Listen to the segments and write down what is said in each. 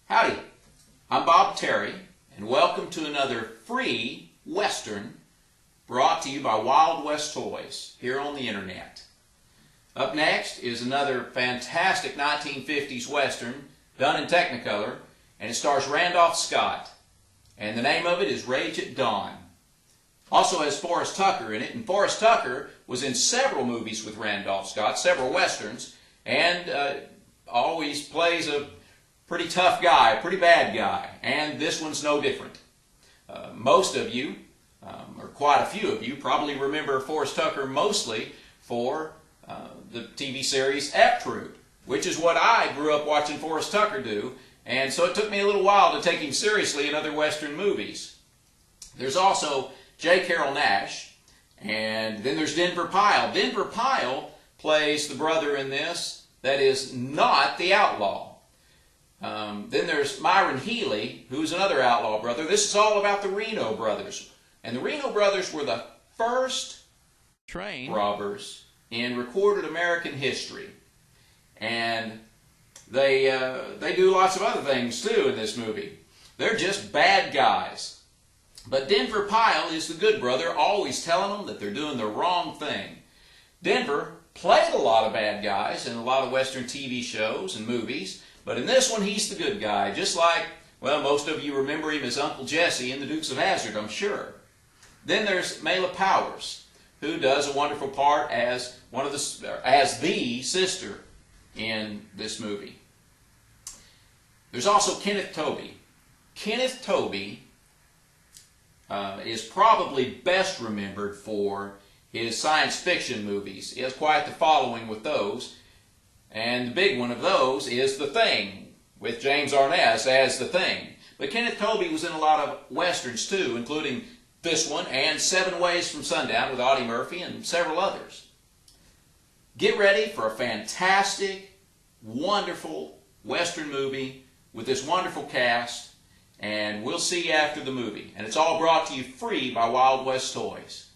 Howdy, I'm Bob Terry, and welcome to another free Western brought to you by Wild West Toys here on the internet. Up next is another fantastic 1950s Western done in Technicolor, and it stars Randolph Scott, and the name of it is Rage at Dawn. Also has Forrest Tucker in it, and Forrest Tucker was in several movies with Randolph Scott, several Westerns, and always plays a pretty tough guy, a pretty bad guy, and this one's no different. Most of you, or quite a few of you, probably remember Forrest Tucker mostly for the TV series F Troop, which is what I grew up watching Forrest Tucker do, and so it took me a little while to take him seriously in other Western movies. There's also J. Carrol Naish, and then there's Denver Pyle. Denver Pyle plays the brother in this that is not the outlaw. Then there's Myron Healy, who's another outlaw brother. This is all about the Reno brothers. And the Reno brothers were the first train robbers in recorded American history. And they do lots of other things too in this movie. They're just bad guys. But Denver Pyle is the good brother, always telling them that they're doing the wrong thing. Denver played a lot of bad guys in a lot of Western TV shows and movies, but in this one he's the good guy, just like, well, most of you remember him as Uncle Jesse in The Dukes of Hazzard, I'm sure. Then there's Mela Powers, who does a wonderful part as the sister in this movie. There's also Kenneth Tobey. Kenneth Tobey is probably best remembered for his science fiction movies. He has quite the following with those. And the big one of those is The Thing, with James Arness as The Thing. But Kenneth Tobey was in a lot of Westerns too, including this one and 7 Ways from Sundown with Audie Murphy and several others. Get ready for a fantastic, wonderful Western movie with this wonderful cast, and we'll see you after the movie. And it's all brought to you free by Wild West Toys.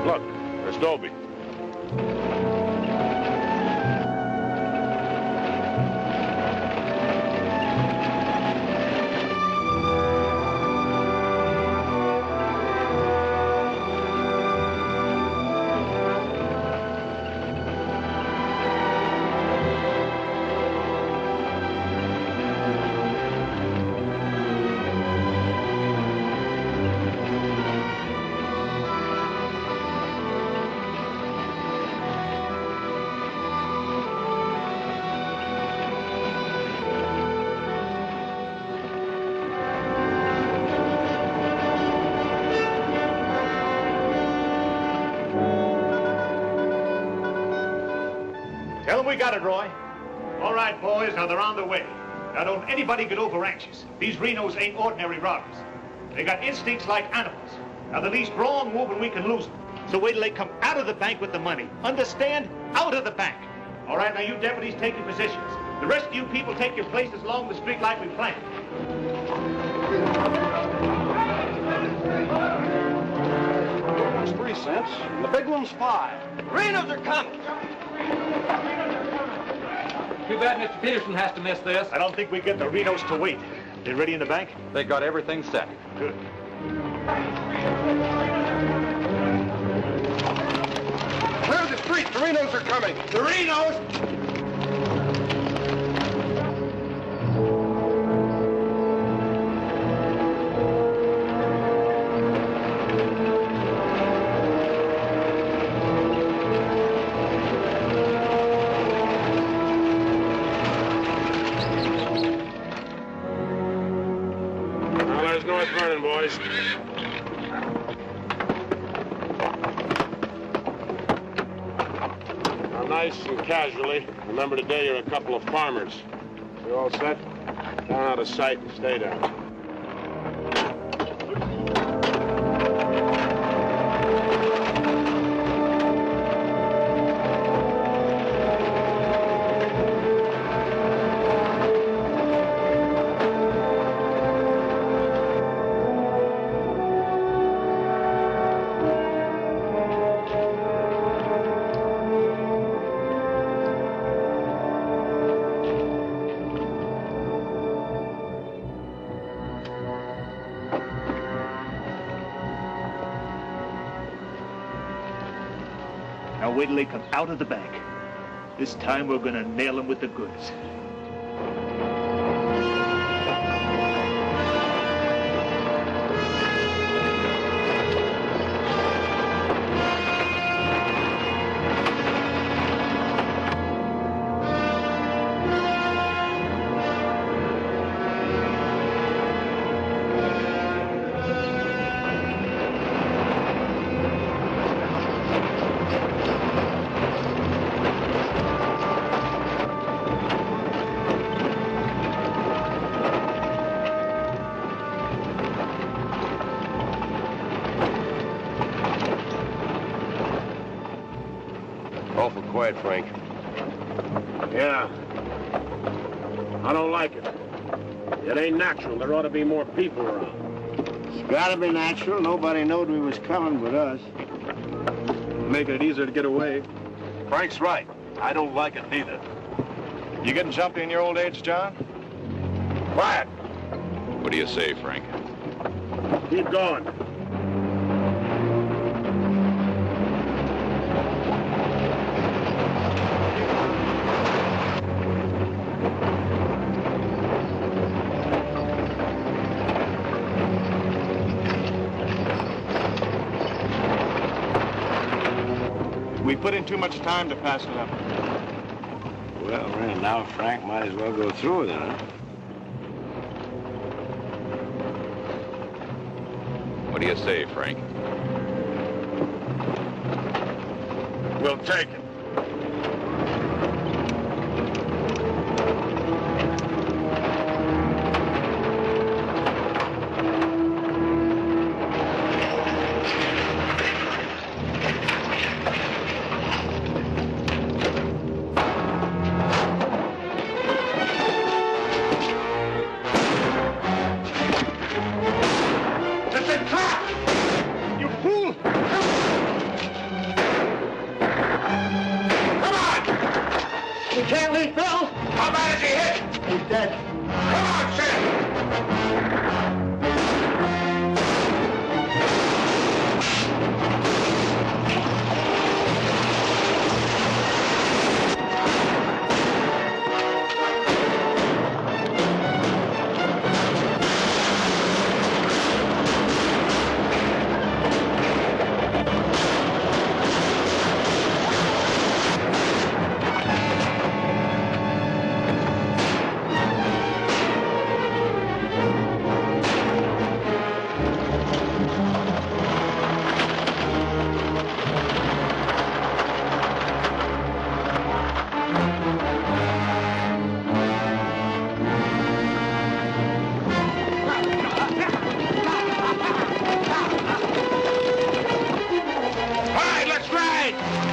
Look, there's Dobie. Tell them we got it, Roy. All right, boys, now they're on their way. Now, don't anybody get over anxious. These Renos ain't ordinary robbers. They got instincts like animals. Now, the least wrong move and we can lose them. So wait till they come out of the bank with the money. Understand? Out of the bank. All right, now you deputies take your positions. The rest of you people take your places along the street like we planned. The little one's 3 cents, and the big one's 5. Renos are coming! Too bad Mr. Peterson has to miss this. I don't think we get the Renos to wait. They ready in the bank? They got everything set. Good. Clear the street! The Renos are coming! The Renos? North Vernon, boys. Now, nice and casually, remember today you're a couple of farmers. You all set? Down out of sight and stay down. Now wait till they come out of the bank. This time we're gonna nail them with the goods. Awful quiet, Frank. Yeah. I don't like it. It ain't natural. There ought to be more people around. It's gotta be natural. Nobody knowed we was coming but us. Making it easier to get away. Frank's right. I don't like it neither. You getting jumpy in your old age, John? Quiet. What do you say, Frank? Keep going. We put in too much time to pass it up. Well, Rand, now Frank might as well go through with it, huh? What do you say, Frank? We'll take it. right!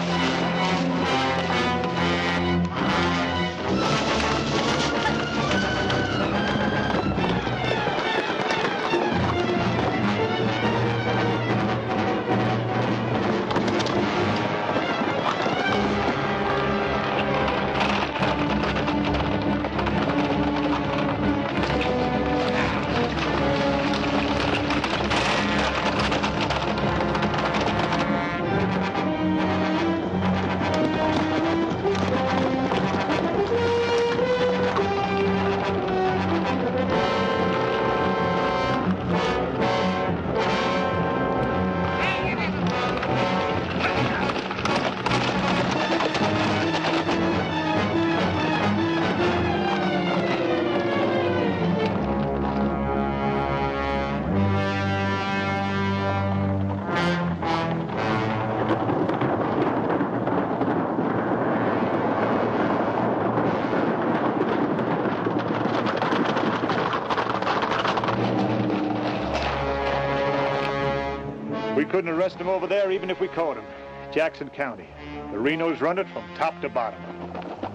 We couldn't arrest him over there even if we caught him. Jackson County. The Renos run it from top to bottom.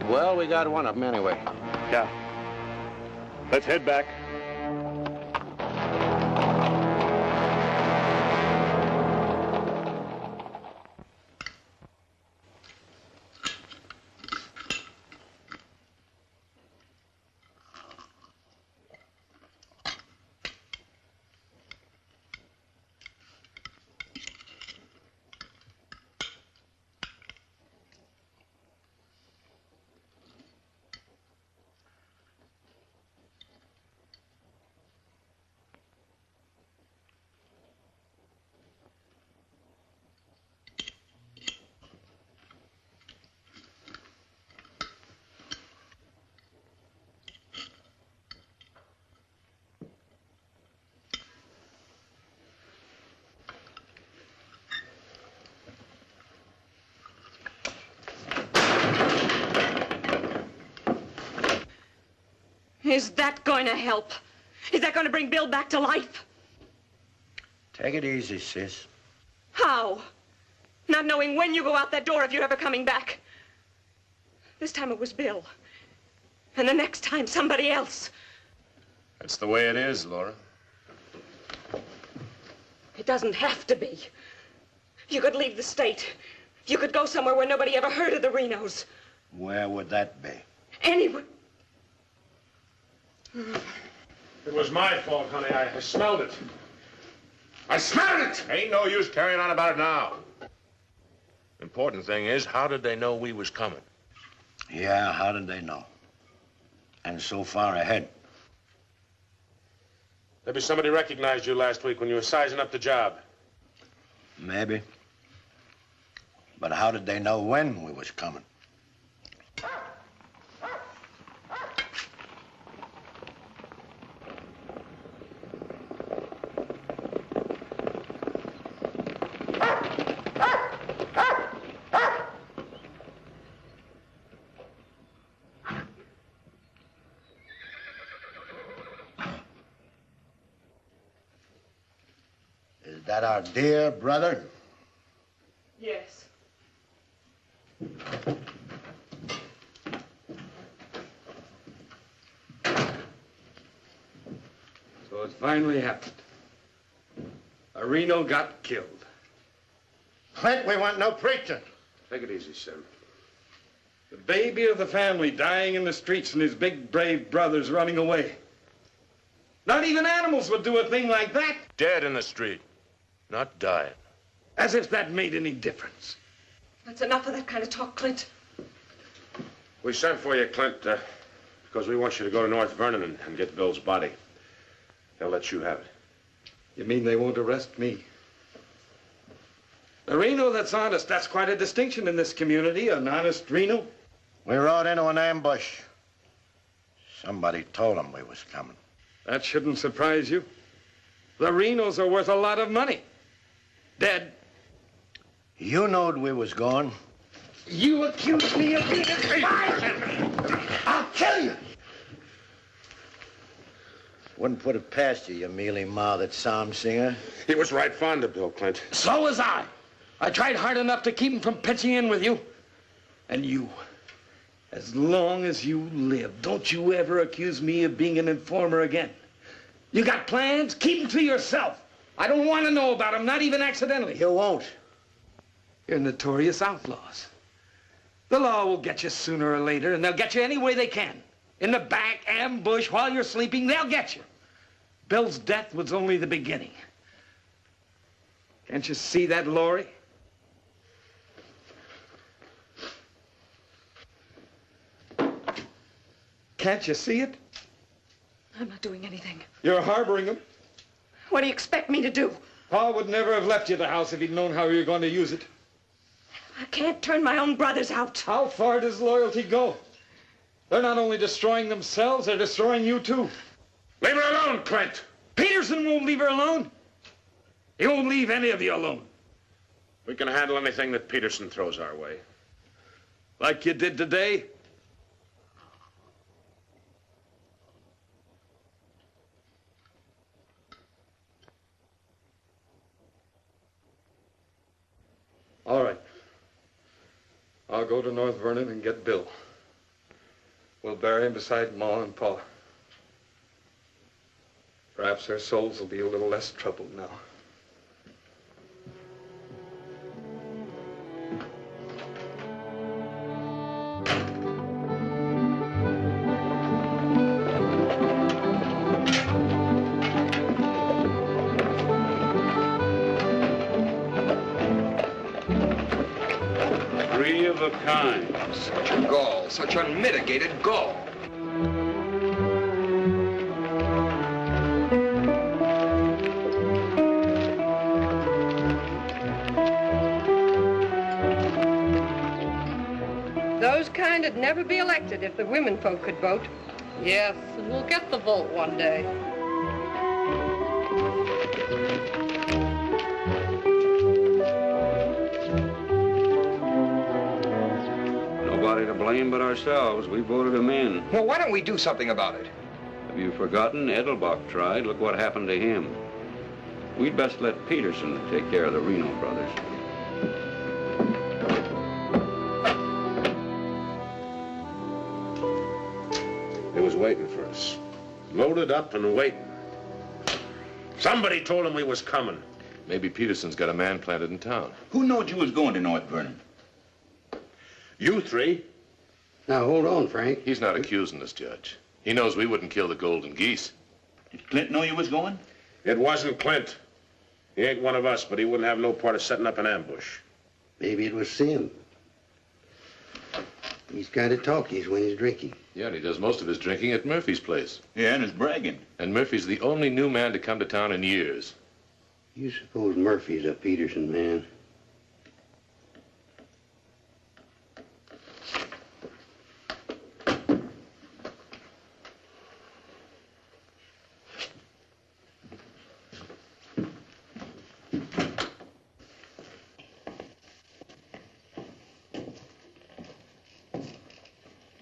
Well, we got one of them anyway. Yeah. Let's head back. Is that going to help? Is that going to bring Bill back to life? Take it easy, sis. How? Not knowing when you go out that door if you're ever coming back. This time it was Bill. And the next time, somebody else. That's the way it is, Laura. It doesn't have to be. You could leave the state. You could go somewhere where nobody ever heard of the Renos. Where would that be? Anywhere. It was my fault, honey. I smelled it. I smelled it! Ain't no use carrying on about it now. Important thing is, how did they know we was coming? Yeah, how did they know? And so far ahead. Maybe somebody recognized you last week when you were sizing up the job. Maybe. But how did they know when we was coming? Is that our dear brother? Yes. So it finally happened. A Reno got killed. Clint, we want no preaching. Take it easy, Sim. The baby of the family dying in the streets and his big, brave brothers running away. Not even animals would do a thing like that. Dead in the street, not dying. As if that made any difference. That's enough of that kind of talk, Clint. We sent for you, Clint, because we want you to go to North Vernon and get Bill's body. They'll let you have it. You mean they won't arrest me? A Reno that's honest, that's quite a distinction in this community, an honest Reno. We rode into an ambush. Somebody told them we was coming. That shouldn't surprise you. The Renos are worth a lot of money. Dead. You knowed we was going. You accuse me of being a spy! I'll kill you! Wouldn't put it past you, you mealy-mouthed psalm singer. He was right fond of Bill, Clint. So was I. I tried hard enough to keep him from pitching in with you. And you, as long as you live, don't you ever accuse me of being an informer again. You got plans? Keep them to yourself. I don't want to know about them, not even accidentally. You won't. You're notorious outlaws. The law will get you sooner or later, and they'll get you any way they can. In the back, ambush, while you're sleeping, they'll get you. Bill's death was only the beginning. Can't you see that, Laurie? Can't you see it? I'm not doing anything. You're harboring him. What do you expect me to do? Pa would never have left you the house if he'd known how you were going to use it. I can't turn my own brothers out. How far does loyalty go? They're not only destroying themselves, they're destroying you, too. Leave her alone, Clint. Peterson won't leave her alone. He won't leave any of you alone. We can handle anything that Peterson throws our way. Like you did today? All right. I'll go to North Vernon and get Bill. We'll bury him beside Ma and Pa. Perhaps their souls will be a little less troubled now. Three of a kind. Such a gall, such unmitigated gall. Those kind would never be elected if the women folk could vote. Yes, and we'll get the vote one day. Nobody to blame but ourselves. We voted him in. Well, why don't we do something about it? Have you forgotten? Edelbach tried. Look what happened to him. We'd best let Peterson take care of the Reno brothers. He was waiting for us. Loaded up and waiting. Somebody told him we was coming. Maybe Peterson's got a man planted in town. Who knowed you was going to North Vernon? You three. Now, hold on, Frank. He's not accusing us, Judge. He knows we wouldn't kill the golden geese. Did Clint know you was going? It wasn't Clint. He ain't one of us, but he wouldn't have no part of setting up an ambush. Maybe it was Sim. He's kind of talkies when he's drinking. Yeah, and he does most of his drinking at Murphy's place. Yeah, and is bragging. And Murphy's the only new man to come to town in years. You suppose Murphy's a Peterson man?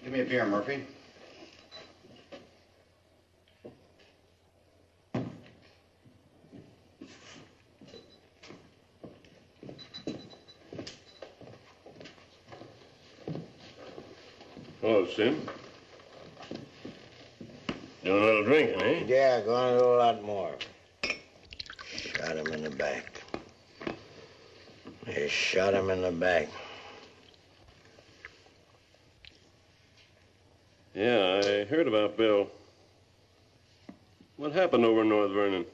Give me a beer, Murphy. Hello, Sim. Doing a little drinking, eh? Yeah, going to do a lot more. Shot him in the back. They shot him in the back. Yeah, I heard about Bill. What happened over in North Vernon?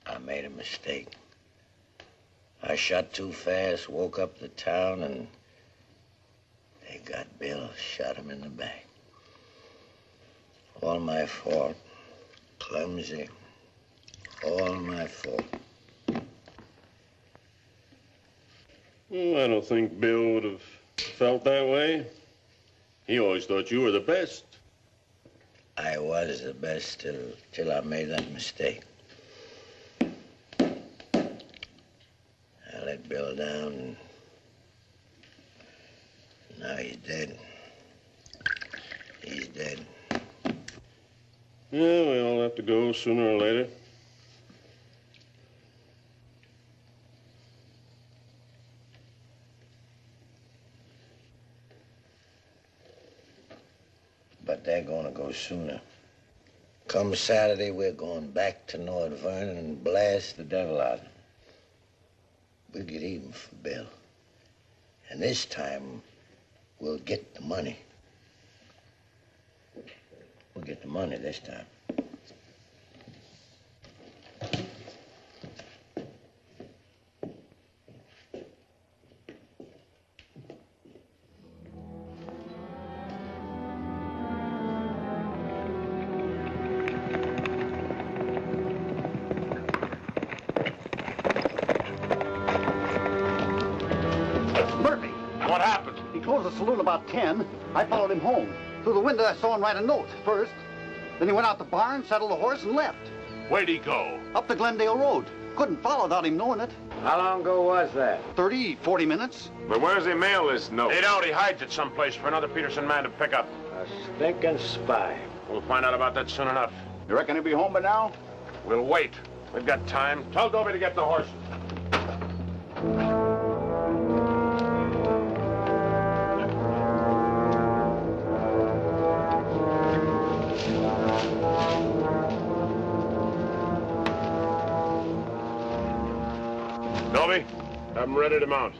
I made a mistake. I shot too fast, woke up the town, and they got Bill, shot him in the back. All my fault. Clumsy. All my fault. Well, I don't think Bill would have felt that way. He always thought you were the best. I was the best till I made that mistake. I let Bill down, and now he's dead. He's dead. Yeah, we all have to go sooner or later. but they're gonna go sooner. Come Saturday, we're going back to North Vernon and blast the devil out of them. We'll get even for Bill. And this time, we'll get the money. We'll get the money this time. What happened? He closed the saloon about 10. I followed him home. Through the window, I saw him write a note first. Then he went out the barn, saddled the horse, and left. Where'd he go? Up the Glendale Road. Couldn't follow without him knowing it. How long ago was that? 30, 40 minutes. But where's he mail this note? They don't. He hides it someplace for another Peterson man to pick up. A stinking spy. We'll find out about that soon enough. You reckon he'll be home by now? We'll wait. We've got time. Tell Dobie to get the horses. Dobie, have them ready to mount.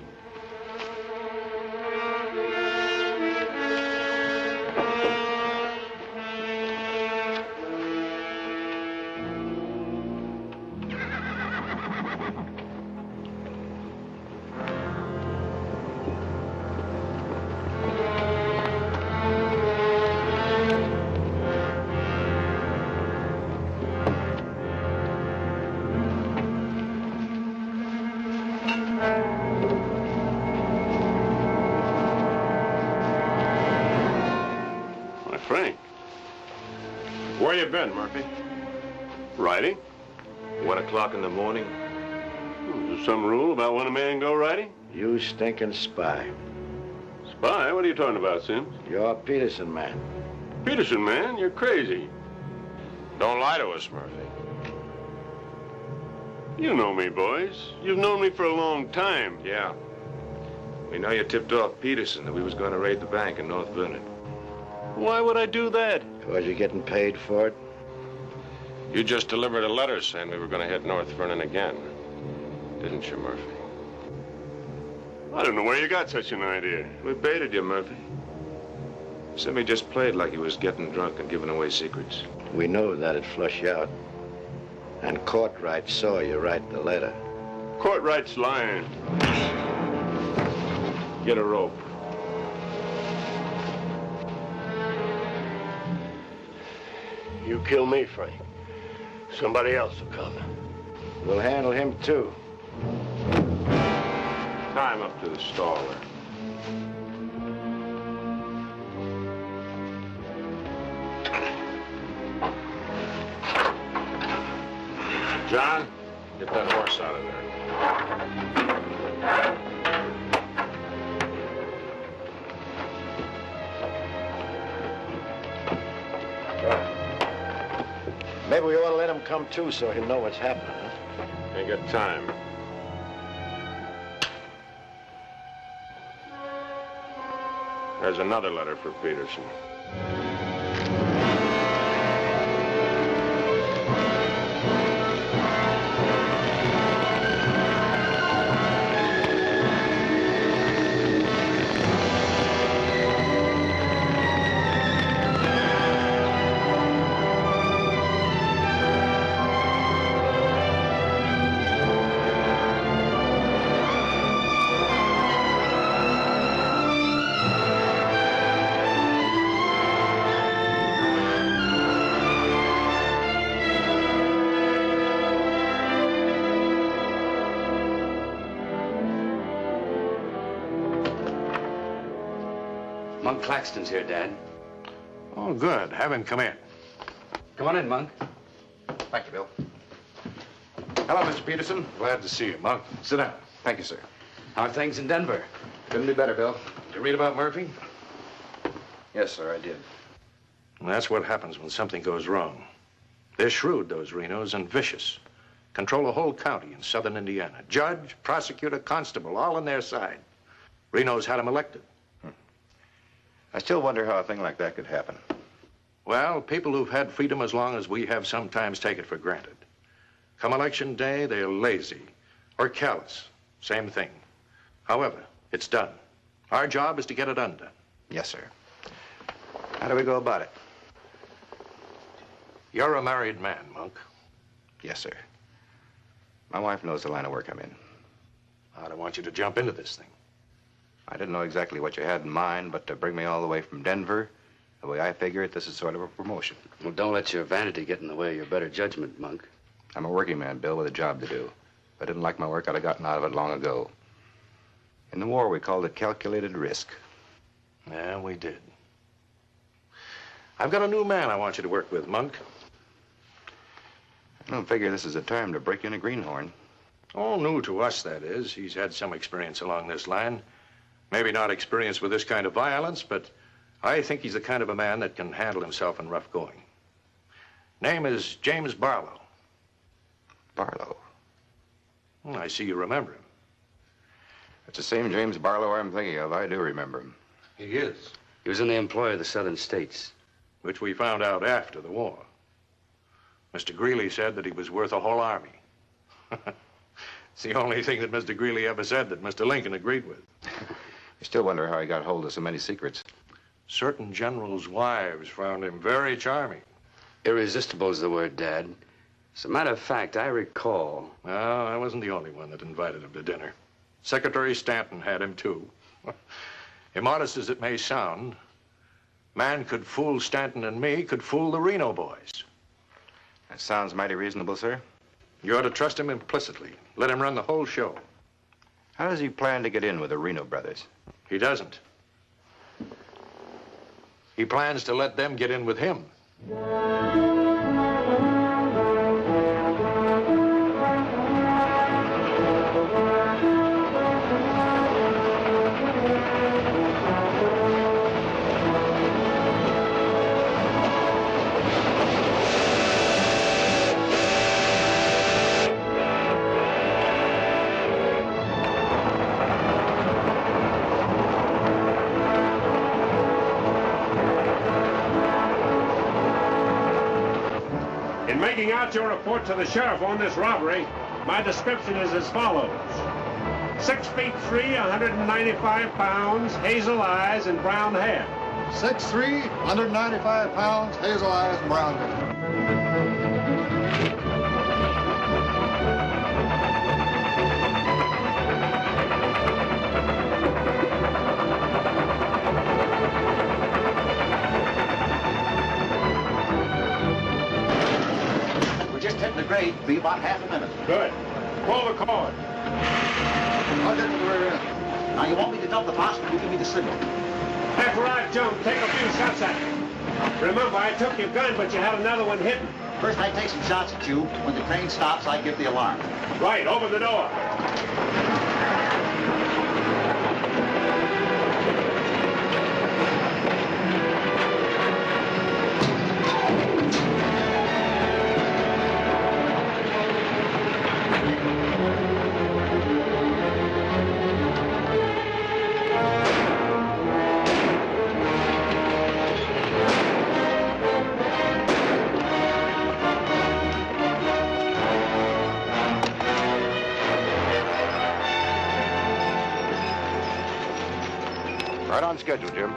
Frank, where you been, Murphy? Riding? 1 o'clock in the morning. Is there some rule about when a man go riding? You stinking spy. Spy? What are you talking about, Sims? You're a Peterson man. Peterson, man? You're crazy. Don't lie to us, Murphy. You know me, boys. You've known me for a long time. Yeah. We know you tipped off Peterson that we was going to raid the bank in North Vernon. Why would I do that? Because you're getting paid for it? You just delivered a letter saying we were going to hit North Vernon again. Didn't you, Murphy? I don't know where you got such an idea. We baited you, Murphy. Simmy just played like he was getting drunk and giving away secrets. We know that'd flush you out. And Courtright saw you write the letter. Courtright's lying. Get a rope. You kill me, Frank. Somebody else will come. We'll handle him, too. Tie him up to the stall there. John, get that horse out of there. Maybe we ought to let him come too so he'll know what's happening, huh? Ain't got time. There's another letter for Peterson. Monk Claxton's here, Dad. Oh, good. Have him come in. Come on in, Monk. Thank you, Bill. Hello, Mr. Peterson. Glad to see you, Monk. Sit down. Thank you, sir. How are things in Denver? Couldn't be better, Bill. Did you read about Murphy? Yes, sir, I did. And that's what happens when something goes wrong. They're shrewd, those Renos, and vicious. Control a whole county in southern Indiana. Judge, prosecutor, constable, all on their side. Reno's had him elected. I still wonder how a thing like that could happen. Well, people who've had freedom as long as we have sometimes take it for granted. Come election day, they're lazy or callous. Same thing. However, it's done. Our job is to get it undone. Yes, sir. How do we go about it? You're a married man, Monk. Yes, sir. My wife knows the line of work I'm in. I don't want you to jump into this thing. I didn't know exactly what you had in mind, but to bring me all the way from Denver, the way I figure it, this is sort of a promotion. Well, don't let your vanity get in the way of your better judgment, Monk. I'm a working man, Bill, with a job to do. If I didn't like my work, I'd have gotten out of it long ago. In the war, we called it calculated risk. Yeah, we did. I've got a new man I want you to work with, Monk. I don't figure this is a time to break in a greenhorn. Oh, new to us, that is. He's had some experience along this line. Maybe not experience with this kind of violence, but I think he's the kind of a man that can handle himself in rough going. Name is James Barlo. Barlo? I see you remember him. It's the same James Barlo I'm thinking of. I do remember him. He is. He was in the employ of the Southern States. Which we found out after the war. Mr. Greeley said that he was worth a whole army. It's the only thing that Mr. Greeley ever said that Mr. Lincoln agreed with. You still wonder how he got hold of so many secrets. Certain generals' wives found him very charming. Irresistible is the word, Dad. As a matter of fact, I recall... No, I wasn't the only one that invited him to dinner. Secretary Stanton had him, too. Immodest as it may sound, man could fool Stanton and me, could fool the Reno boys. That sounds mighty reasonable, sir. You ought to trust him implicitly. Let him run the whole show. How does he plan to get in with the Reno brothers? He doesn't. He plans to let them get in with him. In making out your report to the sheriff on this robbery, my description is as follows. 6 feet 3, 195 pounds, hazel eyes, and brown hair. 6'3", 195 pounds, hazel eyes, and brown hair. We're just hitting the grade. Be about half a minute. Good. Pull the cord. I'll get to the rear end. Now, you want me to dump the phosphor? You give me the signal. After I jump, take a few shots at me. Remember, I took your gun, but you had another one hidden. First, I take some shots at you. When the train stops, I give the alarm. Right, open the door. Right on schedule, Jim.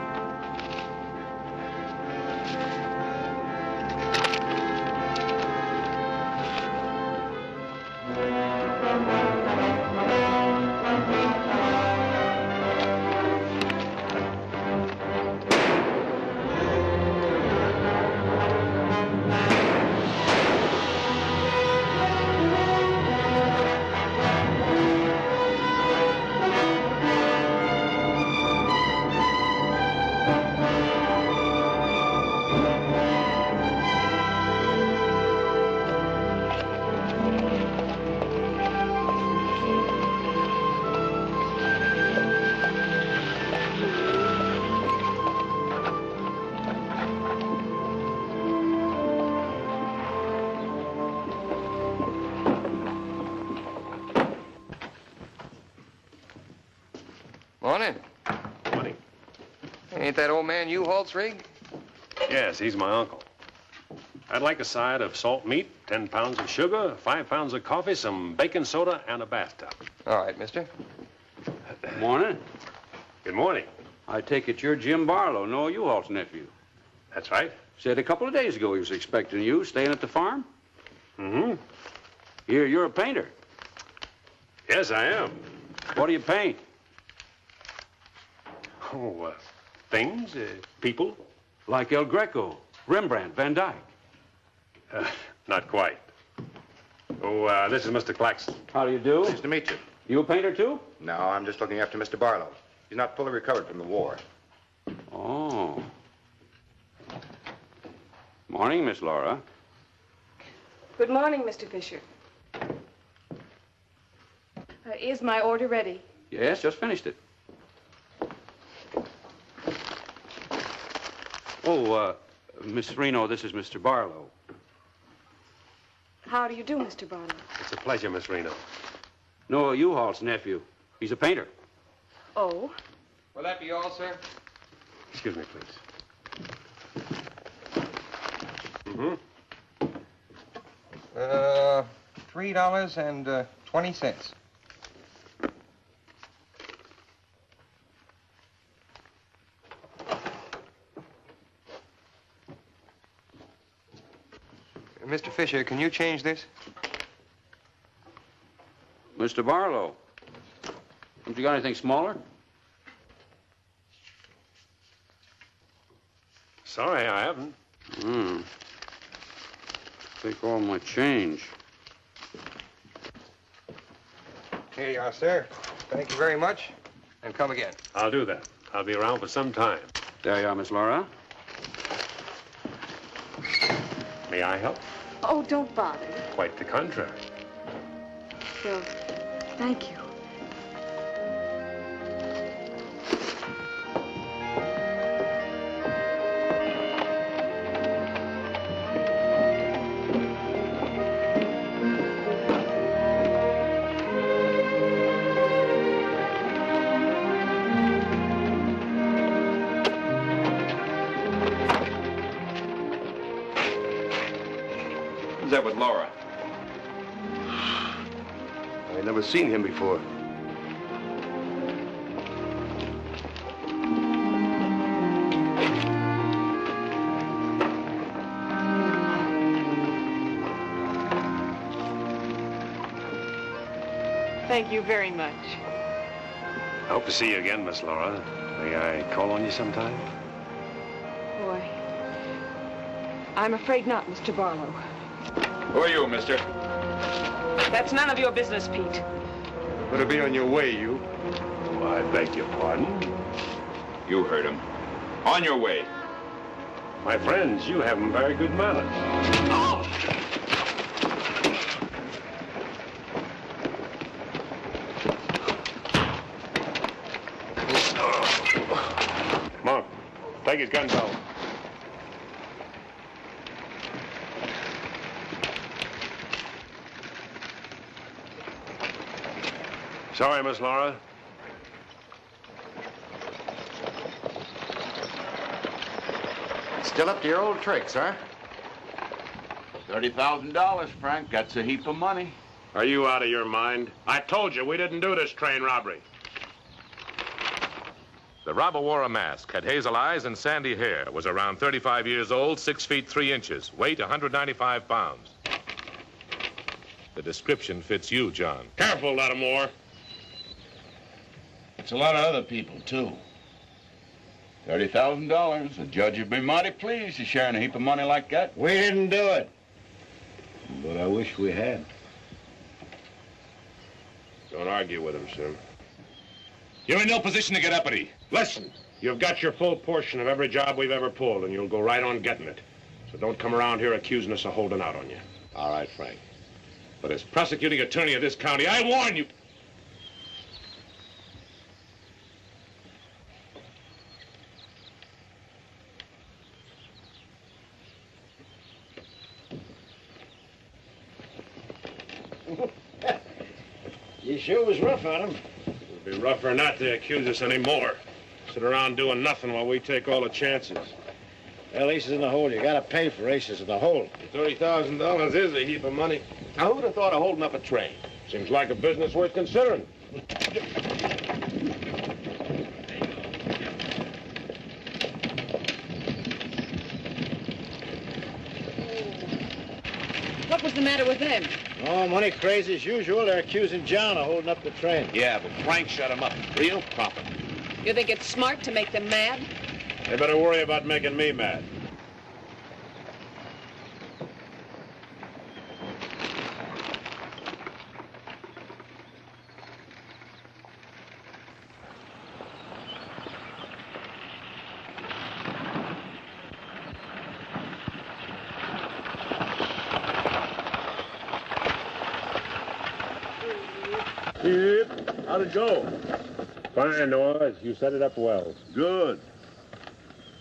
Morning. Morning. Ain't that old man U-Haul's rig? Yes, he's my uncle. I'd like a side of salt meat, 10 pounds of sugar, 5 pounds of coffee, some baking soda, and a bathtub. All right, mister. Morning. Good morning. I take it you're Jim Barlo, Noah U-Haul's nephew. That's right. Said a couple of days ago he was expecting you, staying at the farm. Mm-hmm. You're a painter. Yes, I am. What do you paint? Oh, things, people. Like El Greco, Rembrandt, Van Dyke. Not quite. Oh, this is Mr. Claxton. How do you do? Nice to meet you. You a painter, too? No, I'm just looking after Mr. Barlow. He's not fully recovered from the war. Oh. Morning, Miss Laura. Good morning, Mr. Fisher. Is my order ready? Yes, just finished it. Oh, Miss Reno, this is Mr. Barlow. How do you do, Mr. Barlo? It's a pleasure, Miss Reno. Noah U-Haul's nephew. He's a painter. Oh? Will that be all, sir? Excuse me, please. Mm-hmm. $3.20. Mr. Fisher, can you change this? Mr. Barlow. Haven't you got anything smaller? Sorry, I haven't. Take all my change. Here you are, sir. Thank you very much. And come again. I'll do that. I'll be around for some time. There you are, Miss Laura. May I help? Oh, don't bother. Quite the contrary. Well, thank you. Who's that with Laura? I've never seen him before. Thank you very much. I hope to see you again, Miss Laura. May I call on you sometime? Boy, I'm afraid not, Mr. Barlow. Who are you, mister? That's none of your business, Pete. Better be on your way, you. Oh, I beg your pardon. You heard him. On your way. My friends, you have very good manners. Oh! Come on. Take his gun belt. Sorry, Miss Laura. Still up to your old tricks, huh? $30,000, Frank. That's a heap of money. Are you out of your mind? I told you we didn't do this train robbery. The robber wore a mask, had hazel eyes and sandy hair, was around 35 years old, 6 feet 3 inches, weight 195 pounds. The description fits you, John. Careful, Lattimore. It's a lot of other people, too. $30,000. The judge would be mighty pleased to sharing a heap of money like that. We didn't do it. But I wish we had. Don't argue with him, sir. You're in no position to get uppity. Listen, you've got your full portion of every job we've ever pulled, and you'll go right on getting it. So don't come around here accusing us of holding out on you. All right, Frank. But as prosecuting attorney of this county, I warn you. You sure was rough on him. It'd be rougher not to accuse us anymore. Sit around doing nothing while we take all the chances. Well, aces in the hole. You gotta pay for aces in the hole. $30,000 is a heap of money. Now, who'd have thought of holding up a train? Seems like a business worth considering. What was the matter with them? Oh, money crazy as usual. They're accusing John of holding up the train. Yeah, but Frank shut him up. Real profit. You think it's smart to make them mad? They better worry about making me mad. How'd it go? Fine, Oz. You set it up well. Good.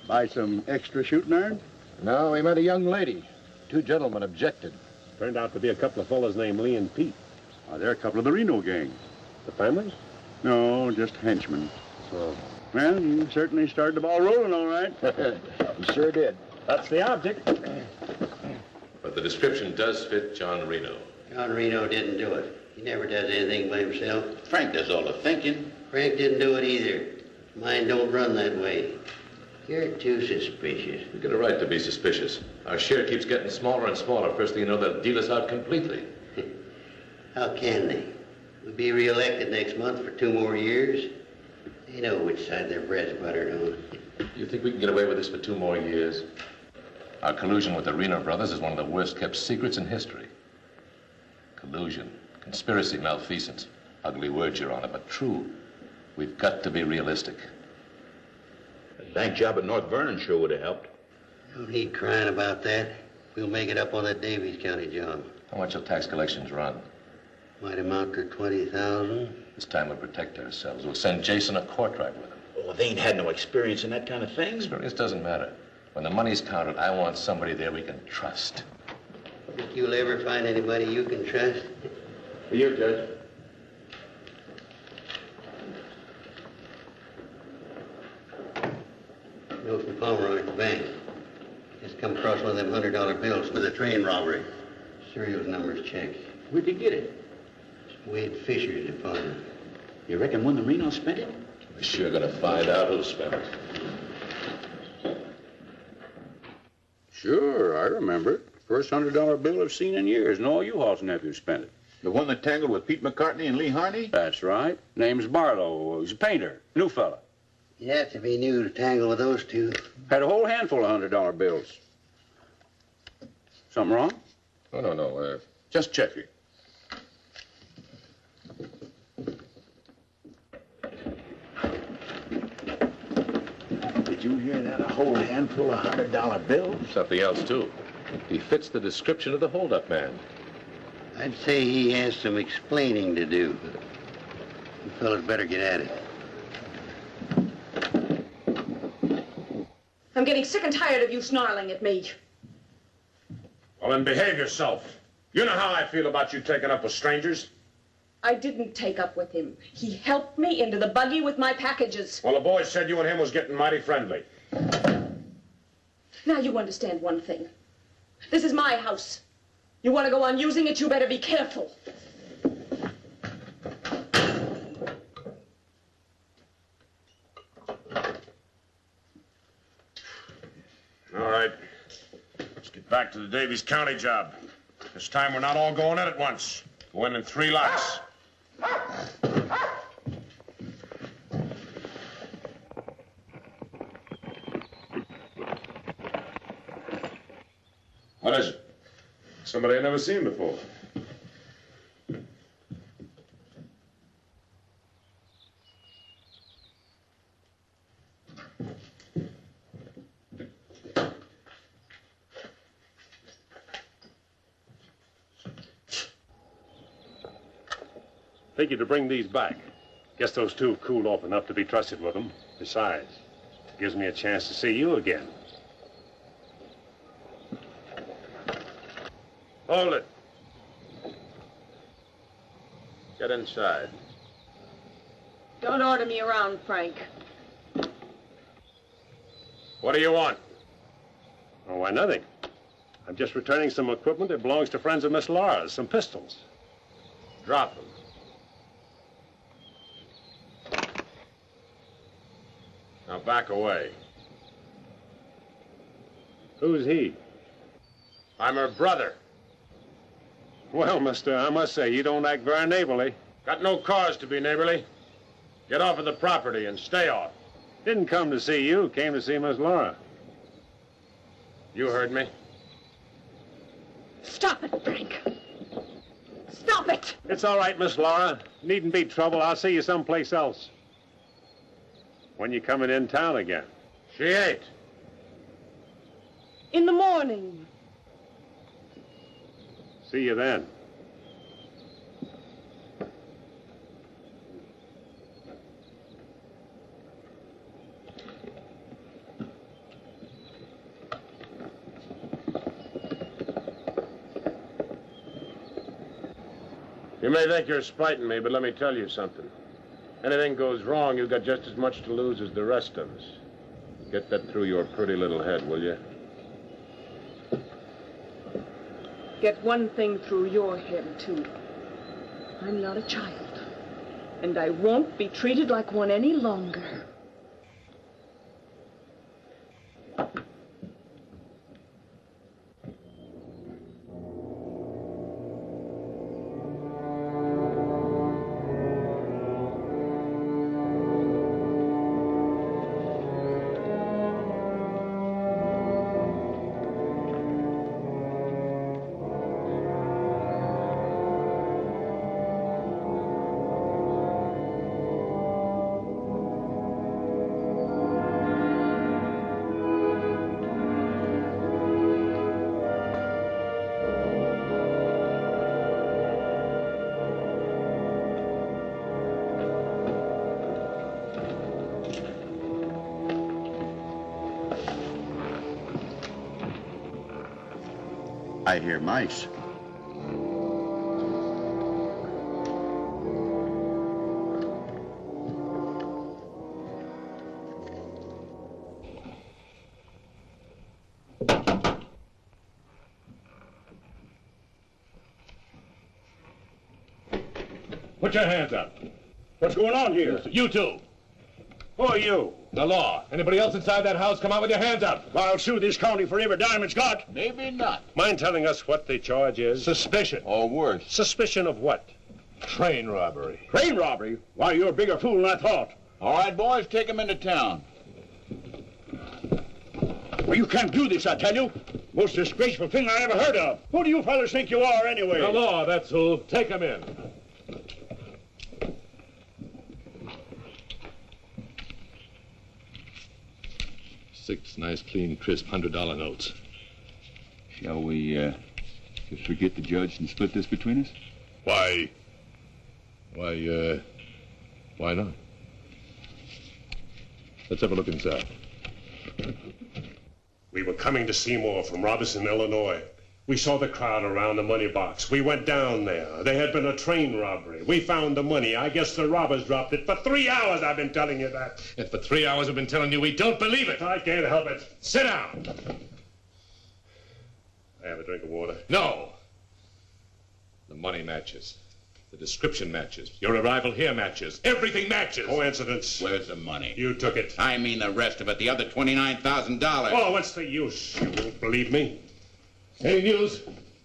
Buy some extra shooting iron? No, we met a young lady. Two gentlemen objected. Turned out to be a couple of fellas named Lee and Pete. They're a couple of the Reno gang. The families? No, just henchmen. So? Well, you certainly started the ball rolling, all right. You sure did. That's the object. But the description does fit John Reno. John Reno didn't do it. He never does anything by himself. Frank does all the thinking. Frank didn't do it either. Mine don't run that way. You're too suspicious. We got a right to be suspicious. Our share keeps getting smaller and smaller. First thing you know, they'll deal us out completely. How can they? We'll be reelected next month for 2 more years. They know which side their bread's buttered on. You think we can get away with this for 2 more years? Our collusion with the Reno brothers is one of the worst-kept secrets in history. Collusion, conspiracy, malfeasance. Ugly words, Your Honor, but true. We've got to be realistic. The bank job at North Vernon sure would have helped. No need crying about that. We'll make it up on that Davies County job. How much will tax collections run? Might amount to 20,000. This time we'll protect ourselves. We'll send Jason a Courtright with him. Oh, they ain't had no experience in that kind of thing. Experience doesn't matter. When the money's counted, I want somebody there we can trust. Think you'll ever find anybody you can trust? For you, Judge. Note from Pomeroy at the bank. Just come across one of them $100 bills for the train robbery. Serial numbers checked. Where'd you get it? Wade Fisher's deposit. You reckon one of the Reno spent it? We're sure gonna find out who spent it. Sure, I remember it. First $100 bill I've seen in years, and all you Hall's nephews spent it. The one that tangled with Pete McCartney and Lee Harney? That's right. Name's Barlo. He's a painter. New fella. You'd have to be new to tangle with those two. Had a whole handful of $100 bills. Something wrong? Oh, no. Just checking. Did you hear that? A whole handful of $100 bills? Something else, too. He fits the description of the holdup man. I'd say he has some explaining to do. You fellas better get at it. I'm getting sick and tired of you snarling at me. Well, then behave yourself. You know how I feel about you taking up with strangers. I didn't take up with him. He helped me into the buggy with my packages. Well, the boys said you and him was getting mighty friendly. Now you understand one thing. This is my house. You want to go on using it, you better be careful. All right. Let's get back to the Davies County job. This time we're not all going in at once. Go in 3 lots. What is it? Somebody I've never seen before. Figured to bring these back. Guess those two have cooled off enough to be trusted with them. Besides, it gives me a chance to see you again. Hold it. Get inside. Don't order me around, Frank. What do you want? Oh, why, nothing. I'm just returning some equipment that belongs to friends of Miss Laura's, some pistols. Drop them. Now back away. Who's he? I'm her brother. Well, mister, I must say, you don't act very neighborly. Got no cause to be neighborly. Get off of the property and stay off. Didn't come to see you, came to see Miss Laura. You heard me. Stop it, Frank. Stop it! It's all right, Miss Laura. Needn't be trouble. I'll see you someplace else. When you coming in town again? She ain't. In the morning. See you then. You may think you're spiting me, but let me tell you something. Anything goes wrong, you've got just as much to lose as the rest of us. Get that through your pretty little head, will you? Get one thing through your head, too. I'm not a child, and I won't be treated like one any longer. I hear mice. Put your hands up. What's going on here? You two. Who are you? The law. Anybody else inside that house, come out with your hands up. I'll sue this county for every dime it's got. Maybe not. Mind telling us what the charge is? Suspicion. Or worse. Suspicion of what? Train robbery. Train robbery? Why, you're a bigger fool than I thought. All right, boys, take him into town. Well, you can't do this, I tell you. Most disgraceful thing I ever heard of. Who do you fellas think you are, anyway? The law, that's who. Take him in. Six nice, clean, crisp $100 notes. Shall we, just forget the judge and split this between us? Why not? Let's have a look inside. We were coming to Seymour from Robertson, Illinois. We saw the crowd around the money box. We went down there. There had been a train robbery. We found the money. I guess the robbers dropped it. For 3 hours I've been telling you that. If for 3 hours I've been telling you we don't believe it. I can't help it. Sit down. I have a drink of water. No. The money matches. The description matches. Your arrival here matches. Everything matches. Coincidence. Where's the money? You took it. I mean the rest of it, the other $29,000. Oh, what's the use? You won't believe me. Any news?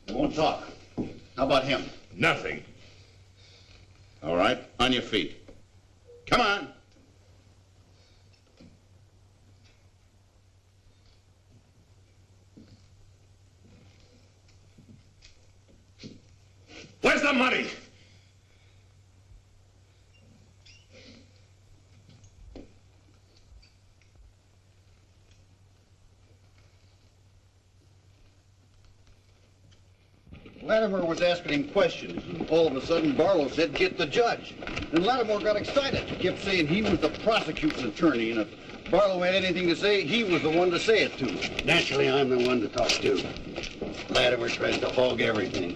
I won't talk. How about him? Nothing. All right, on your feet. Come on. Where's the money? Latimer was asking him questions, and all of a sudden Barlo said, "Get the judge." And Latimer got excited. He kept saying he was the prosecuting attorney, and if Barlo had anything to say, he was the one to say it to. Naturally, I'm the one to talk to. Latimer tries to hog everything.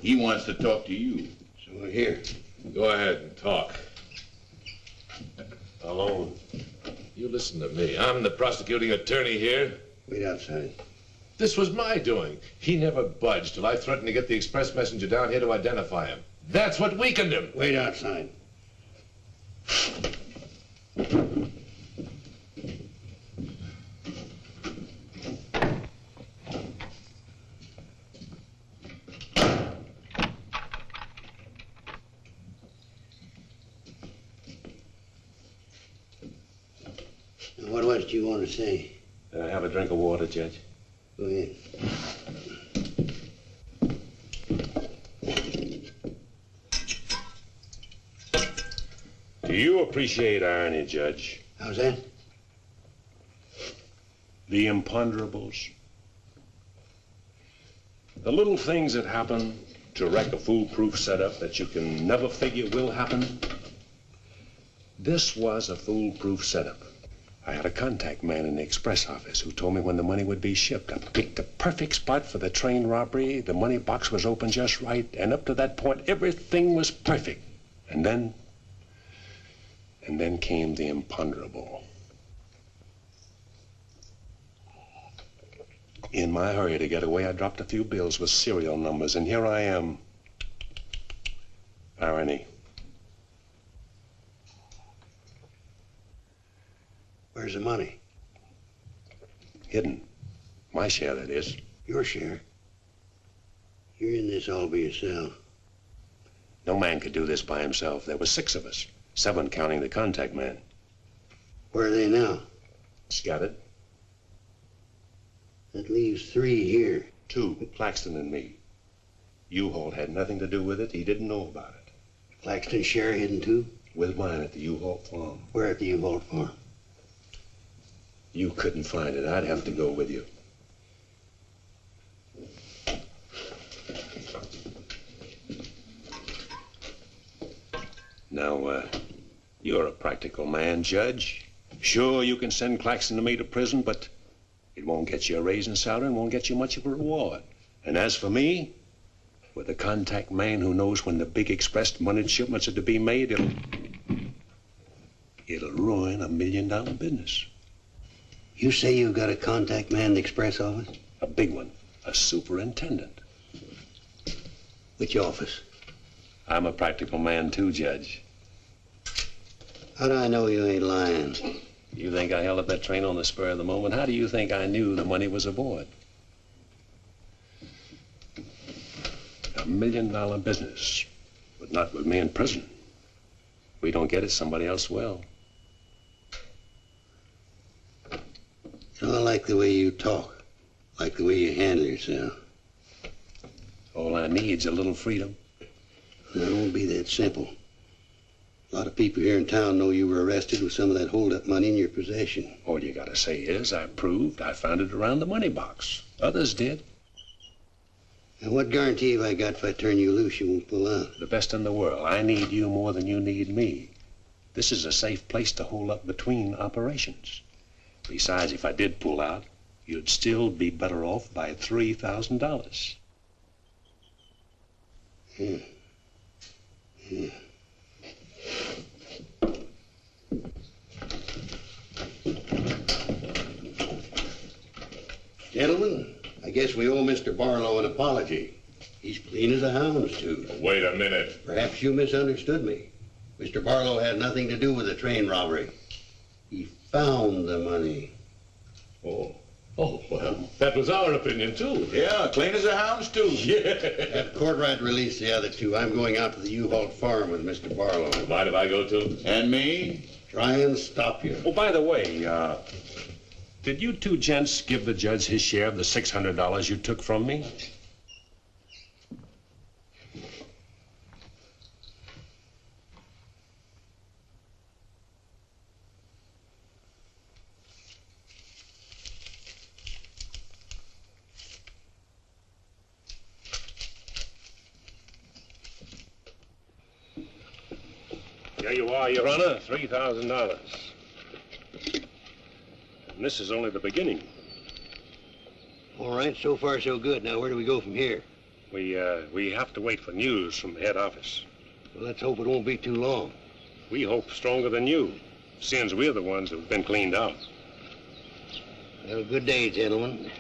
He wants to talk to you. So we're here. Go ahead and talk. Alone. You listen to me. I'm the prosecuting attorney here. Wait outside. This was my doing. He never budged till I threatened to get the express messenger down here to identify him. That's what weakened him. Wait outside. What was it you want to say? Have a drink of water, Judge. Go ahead. Do you appreciate irony, Judge? How's that? The imponderables. The little things that happen to wreck a foolproof setup that you can never figure will happen. This was a foolproof setup. I had a contact man in the express office who told me when the money would be shipped. I picked the perfect spot for the train robbery. The money box was open just right, and up to that point, everything was perfect. And then came the imponderable. In my hurry to get away, I dropped a few bills with serial numbers, and here I am. Irony. Where's the money? Hidden. My share, that is. Your share? You're in this all by yourself. No man could do this by himself. There were 6 of us. 7 counting the contact man. Where are they now? Scattered. That leaves 3 here. 2, Claxton and me. U-Haul had nothing to do with it. He didn't know about it. Claxton's share hidden too? With mine at the U-Haul farm. Where at the U-Haul farm? You couldn't find it. I'd have to go with you. Now, you're a practical man, Judge. Sure, you can send Claxton and me to prison, but it won't get you a raise in salary and won't get you much of a reward. And as for me, with a contact man who knows when the big express money shipments are to be made, it'll ruin $1 million business. You say you've got a contact man in the express office? A big one. A superintendent. Which office? I'm a practical man too, Judge. How do I know you ain't lying? You think I held up that train on the spur of the moment? How do you think I knew the money was aboard? $1 million business, but not with me in prison. We don't get it, somebody else will. So I like the way you talk, like the way you handle yourself. All I need's a little freedom. It won't be that simple. A lot of people here in town know you were arrested with some of that hold-up money in your possession. All you gotta say is, I proved I found it around the money box. Others did. And what guarantee have I got if I turn you loose you won't pull out? The best in the world. I need you more than you need me. This is a safe place to hold up between operations. Besides, if I did pull out, you'd still be better off by $3,000. Gentlemen, I guess we owe Mr. Barlo an apology. He's clean as a hound's tooth. Wait a minute. Perhaps you misunderstood me. Mr. Barlo had nothing to do with the train robbery. He found the money. Oh, well, that was our opinion, too. Yeah, clean as a hound's tooth. Yeah. Have Courtright release the other 2. I'm going out to the U-Haul farm with Mr. Barlo. Mind if I go, too? And me? Try and stop you. Oh, by the way, did you 2 gents give the judge his share of the $600 you took from me? There you are, Your Honor, $3,000. And this is only the beginning. All right, so far so good. Now where do we go from here? We have to wait for news from the head office. Well, let's hope it won't be too long. We hope stronger than you, since we're the ones who've been cleaned out. Well, good day, gentlemen.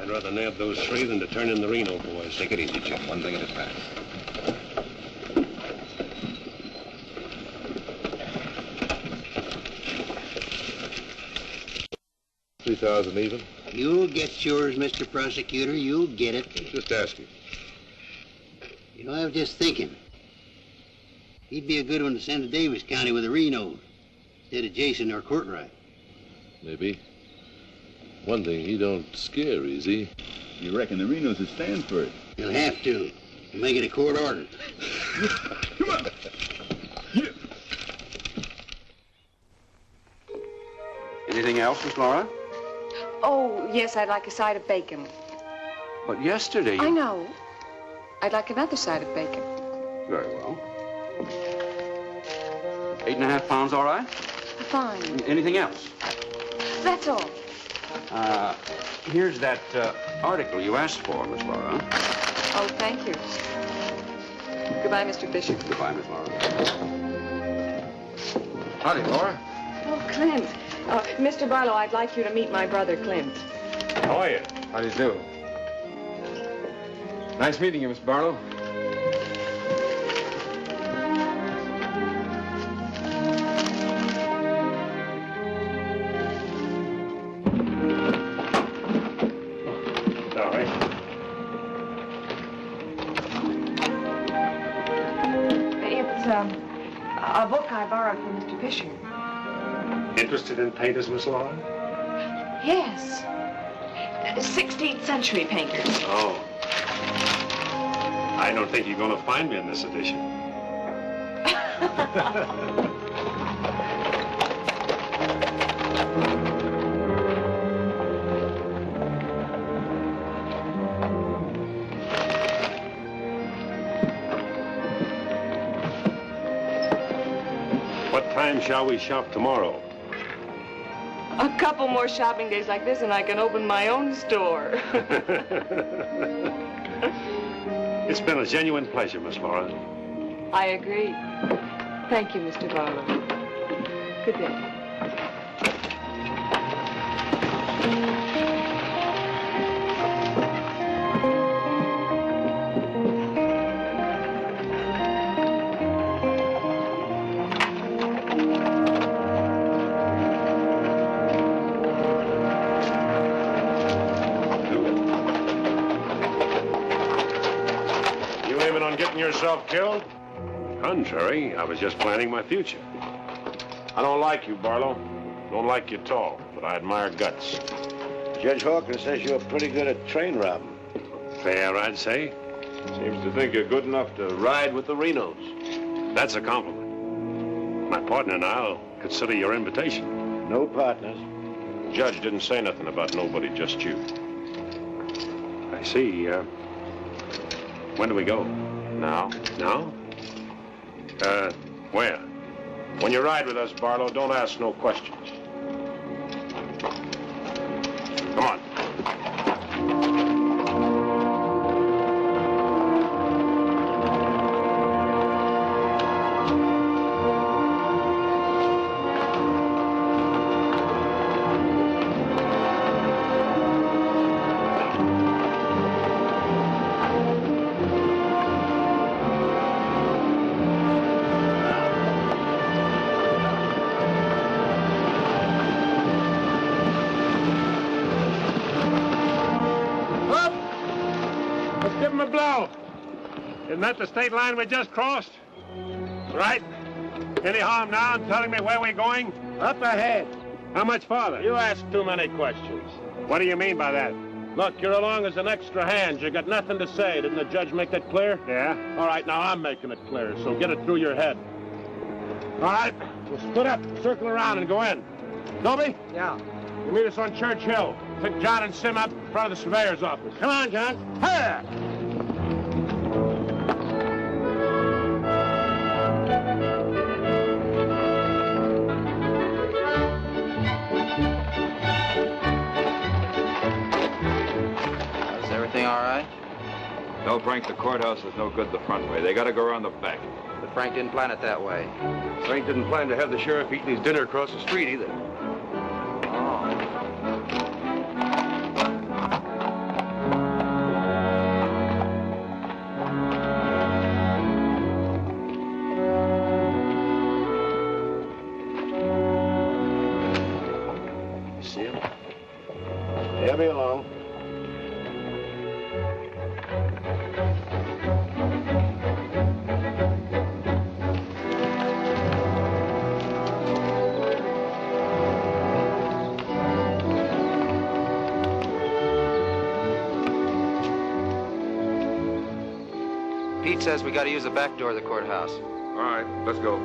I'd rather nab those three than to turn in the Reno boys. Take it easy, Jim. One thing at a time. $3,000 even? You'll get yours, Mr. Prosecutor. You'll get it. Just asking. You know, I was just thinking. He'd be a good one to send to Davis County with the Reno instead of Jason or Courtright. Maybe. One thing, he don't scare easy. You reckon the Renos will stand for it? He'll have to. He'll make it a court order. Come on. Anything else, Miss Laura? Oh, yes, I'd like a side of bacon. But yesterday you... I know. I'd like another side of bacon. Very well. 8.5 pounds, all right? Fine. Anything else? That's all. Here's that article you asked for, Miss Laura. Oh, thank you. Goodbye, Mr. Bishop. Goodbye, Miss Laura. Howdy, Laura. Oh, Clint. Mr. Barlo, I'd like you to meet my brother, Clint. How are you? How do you do? Nice meeting you, Miss Barlo. Sorry. It's a book I borrowed from Mr. Fisher. Interested in painters, Miss Laura? Yes. 16th century painters. Oh. I don't think you're going to find me in this edition. What time shall we shop tomorrow? A couple more shopping days like this and I can open my own store. It's been a genuine pleasure, Miss Laura. I agree. Thank you, Mr. Barlo. Good day. Yourself killed? Contrary, I was just planning my future. I don't like you, Barlo. Don't like you at all, but I admire guts. Judge Hawkins says you're pretty good at train robbing. Fair, I'd say. Seems to think you're good enough to ride with the Renos. That's a compliment. My partner and I'll consider your invitation. No partners. The judge didn't say nothing about nobody, just you. I see. When do we go? Now? Now? Where? When you ride with us, Barlo, don't ask no questions. Come on. Isn't that the state line we just crossed? Right. Any harm now in telling me where we're going? Up ahead. How much farther? You ask too many questions. What do you mean by that? Look, you're along as an extra hand. You got nothing to say. Didn't the judge make that clear? Yeah. All right, now I'm making it clear, so get it through your head. All right, we'll split up, circle around, and go in. Dobie? Yeah. You meet us on Church Hill. Pick John and Sim up in front of the surveyor's office. Come on, John. Here! Tell Frank the courthouse is no good the front way. They gotta go around the back. But Frank didn't plan it that way. Frank didn't plan to have the sheriff eating his dinner across the street either. See him? He'll be along. Pete says we gotta use the back door of the courthouse. All right, let's go.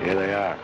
Here they are.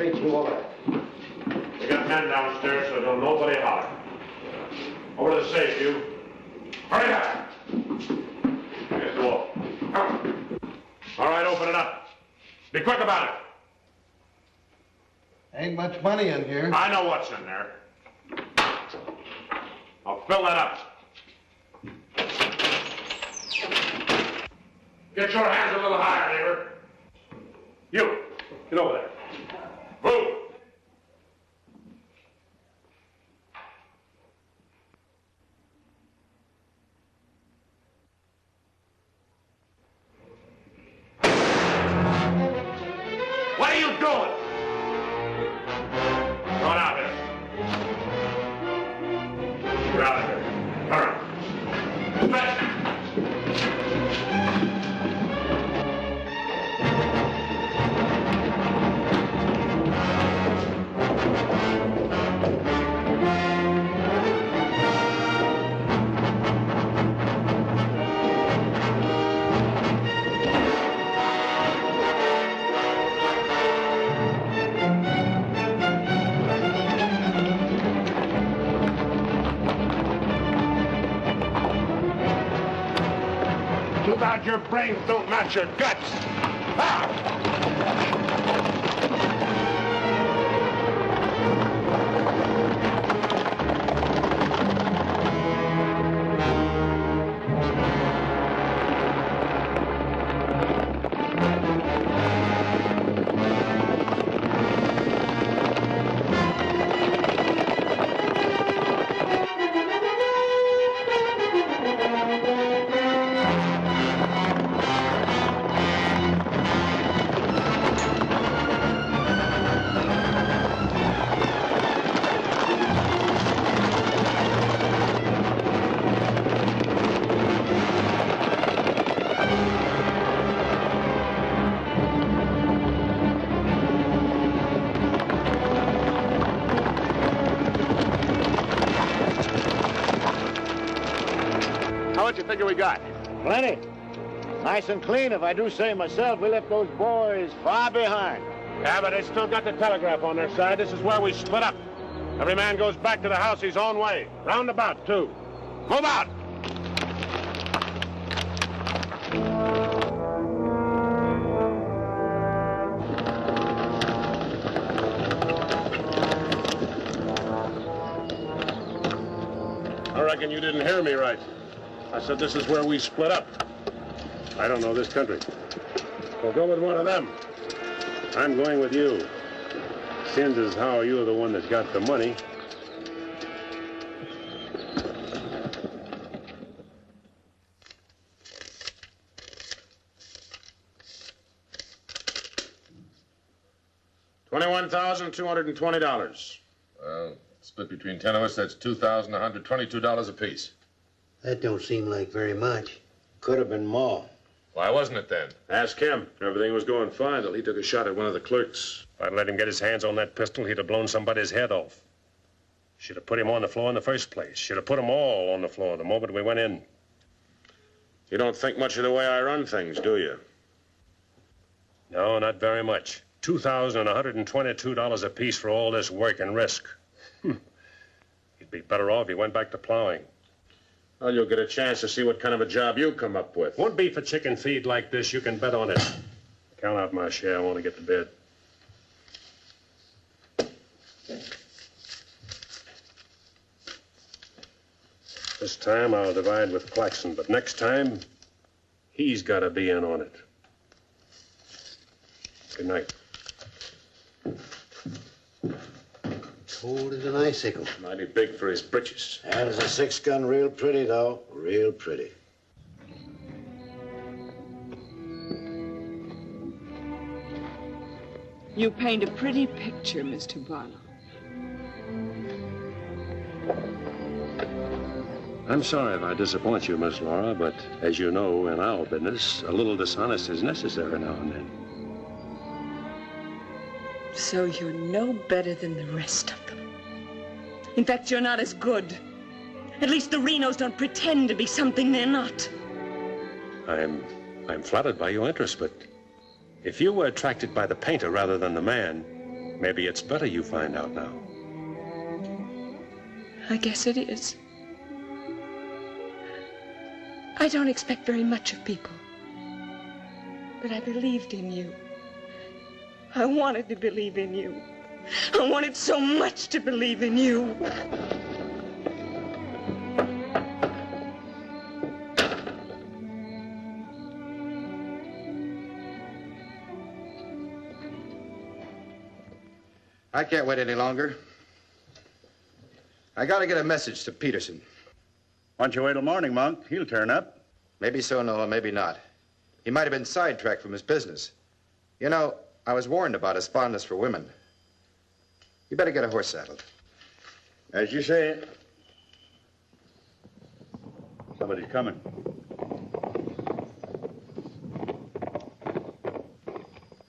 We got men downstairs, so don't nobody holler. Over to the safe, you. Hurry up! Against the wall. All right, open it up. Be quick about it. Ain't much money in here. I know what's in there. I'll fill that up. Get your hands a little higher, neighbor. You, get over there. Move. What are you doing? Going out here. Get out of here. All right. Stretch. Too bad your brains don't match your guts. what you figure we got? Plenty. Nice and clean, if I do say myself. We left those boys far behind. Yeah, but they still got the telegraph on their side. This is where we split up. Every man goes back to the house his own way. Roundabout, too. Move out! I reckon you didn't hear me right. I said this is where we split up. I don't know this country. Well, go with one of them. I'm going with you. Seems as how you're the one that's got the money. $21,220. Well, split between 10 of us, that's $2,122 apiece. That don't seem like very much. Could have been more. Why wasn't it then? Ask him. Everything was going fine till he took a shot at one of the clerks. If I'd let him get his hands on that pistol, he'd have blown somebody's head off. Should have put him on the floor in the first place. Should have put them all on the floor the moment we went in. You don't think much of the way I run things, do you? No, not very much. $2,122 apiece for all this work and risk. You'd be better off if you went back to plowing. Well, you'll get a chance to see what kind of a job you come up with. Won't be for chicken feed like this, you can bet on it. Count out my share, I want to get to bed. This time I'll divide with Claxon, but next time, he's got to be in on it. Good night. Cold as an icicle. Mighty big for his britches. And as a 6-gun, real pretty, though. Real pretty. You paint a pretty picture, Mr. Barlo. I'm sorry if I disappoint you, Miss Laura, but as you know, in our business, a little dishonest is necessary now and then. So you're no better than the rest of them. In fact, you're not as good. At least the Renos don't pretend to be something they're not. I'm flattered by your interest, but if you were attracted by the painter rather than the man, maybe it's better you find out now. I guess it is. I don't expect very much of people. But I believed in you. I wanted to believe in you. I wanted so much to believe in you. I can't wait any longer. I gotta get a message to Peterson. Why don't you wait till morning, Monk? He'll turn up. Maybe so, Noah, maybe not. He might have been sidetracked from his business. You know, I was warned about his fondness for women. You better get a horse saddled. As you say. Somebody's coming.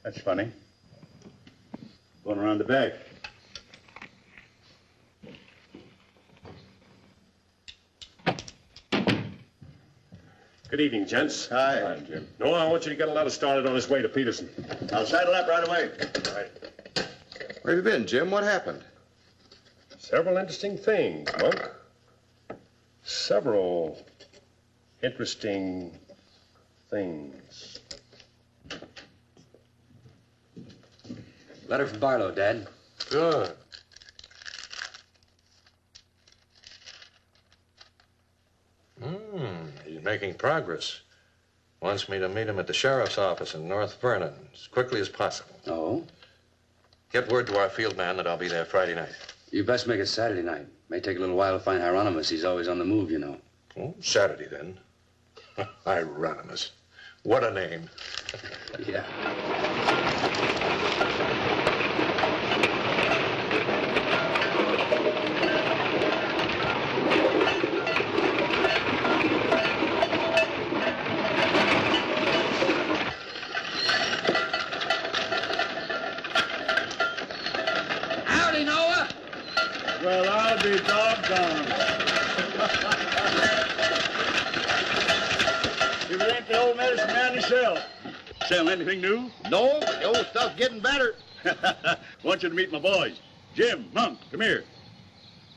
That's funny. Going around the back. Good evening, gents. Hi. Hi, Jim. Noah, I want you to get a letter started on his way to Peterson. I'll saddle up right away. All right. Where have you been, Jim? What happened? Several interesting things, Monk. Several interesting things. Letter from Barlo, Dad. Good. He's making progress. Wants me to meet him at the sheriff's office in North Vernon as quickly as possible. Oh? Get word to our field man that I'll be there Friday night. You best make it Saturday night. May take a little while to find Hieronymus. He's always on the move, you know. Oh, Saturday, then. Hieronymus. What a name. Yeah. Howdy, Noah. Well, I'll be doggone. Sell anything new? No, the old stuff's getting better. Want you to meet my boys. Jim, Monk, come here.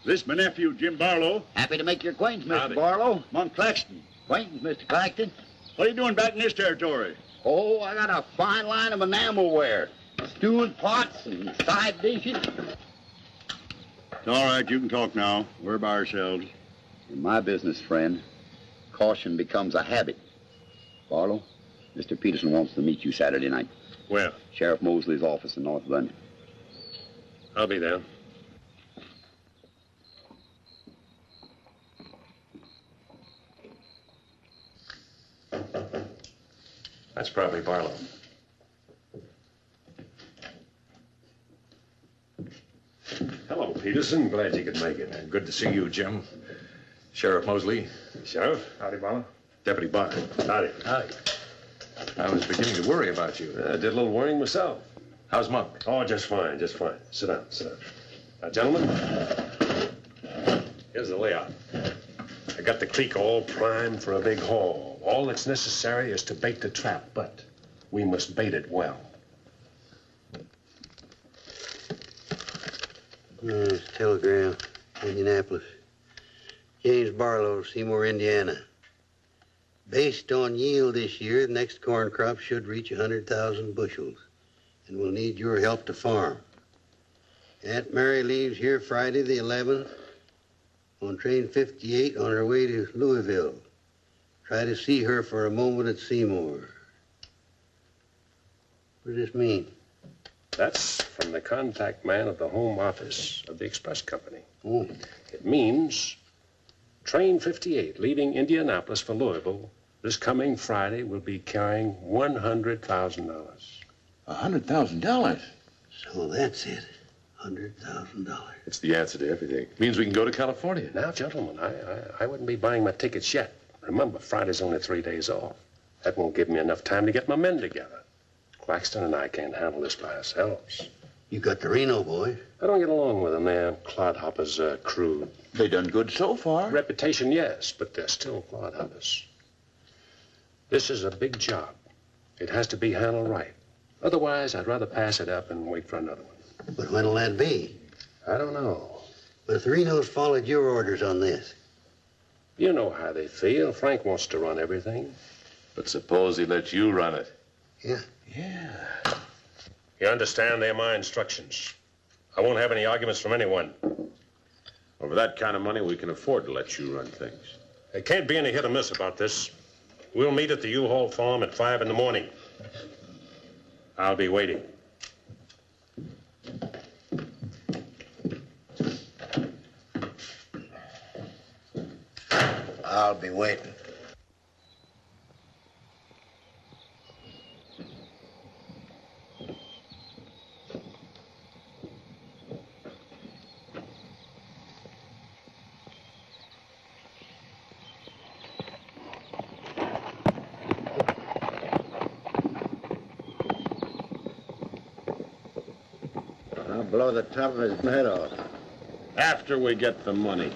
This my nephew, Jim Barlo. Happy to make your acquaintance, Mr. Howdy. Barlow. Monk Claxton. Acquaintance, Mr. Claxton. What are you doing back in this territory? Oh, I got a fine line of enamelware. Stewing pots and side dishes. All right, you can talk now. We're by ourselves. In my business, friend, caution becomes a habit. Barlow, Mr. Peterson wants to meet you Saturday night. Where? Sheriff Mosley's office in North London. I'll be there. That's probably Barlo. Hello, Peterson. Glad you could make it. Good to see you, Jim. Sheriff Mosley. Sheriff? Howdy, Barlo. Deputy Barr. Howdy. Howdy. I was beginning to worry about you. I did a little worrying myself. How's Monk? Oh, just fine, just fine. Sit down, sit down. Now, gentlemen, here's the layout. I got the clique all primed for a big haul. All that's necessary is to bait the trap, but we must bait it well. Telegram, Indianapolis. James Barlow, Seymour, Indiana. Based on yield this year, the next corn crop should reach 100,000 bushels, and we'll need your help to farm. Aunt Mary leaves here Friday the 11th on train 58 on her way to Louisville. Try to see her for a moment at Seymour. What does this mean? That's from the contact man of the home office of the express company. Oh. It means train 58 leaving Indianapolis for Louisville this coming Friday will be carrying $100,000. $100,000? So that's it. $100,000. It's the answer to everything. It means we can go to California. Now, gentlemen, I wouldn't be buying my tickets yet. Remember, Friday's only 3 days off. That won't give me enough time to get my men together. Claxton and I can't handle this by ourselves. You got the Reno boy. I don't get along with them. They're clodhoppers, crude. They done good so far. Reputation, yes, but they're still clodhoppers. This is a big job. It has to be handled right. Otherwise, I'd rather pass it up and wait for another one. But when'll that be? I don't know. But if the Renos followed your orders on this. You know how they feel. Frank wants to run everything. But suppose he lets you run it. Yeah. Yeah. You understand? They're my instructions. I won't have any arguments from anyone. Over that kind of money, we can afford to let you run things. There can't be any hit or miss about this. We'll meet at the U-Haul farm at 5 in the morning. I'll be waiting. I'll be waiting. I'll blow the top of his head off. After we get the money.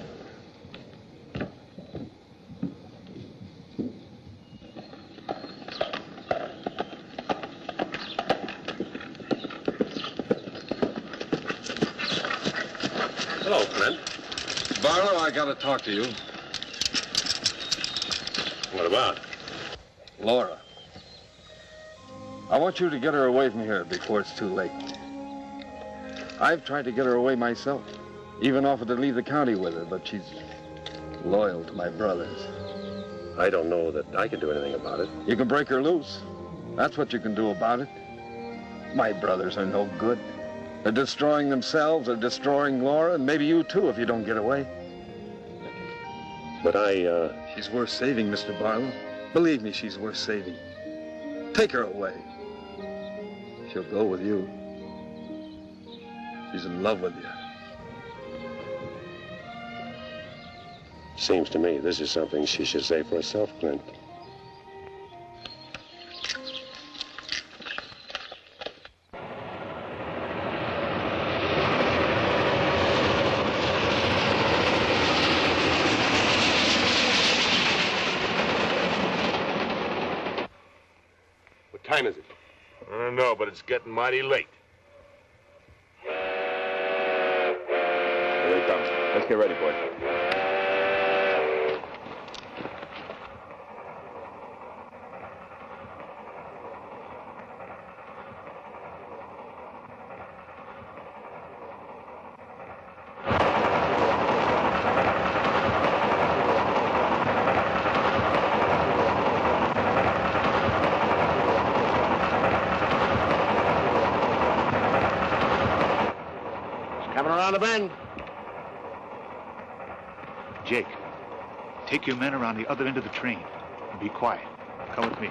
Hello, Clint. Barlo, I gotta talk to you. What about? Laura. I want you to get her away from here before it's too late. I've tried to get her away myself. Even offered to leave the county with her, but she's loyal to my brothers. I don't know that I can do anything about it. You can break her loose. That's what you can do about it. My brothers are no good. They're destroying themselves, they're destroying Laura, and maybe you too if you don't get away. But She's worth saving, Mr. Barlow. Believe me, she's worth saving. Take her away. She'll go with you. She's in love with you. Seems to me this is something she should say for herself, Clint. What time is it? I don't know, but it's getting mighty late. Here he comes. Let's get ready, boys. Coming around the bend. Jake, take your men around the other end of the train and be quiet. Come with me.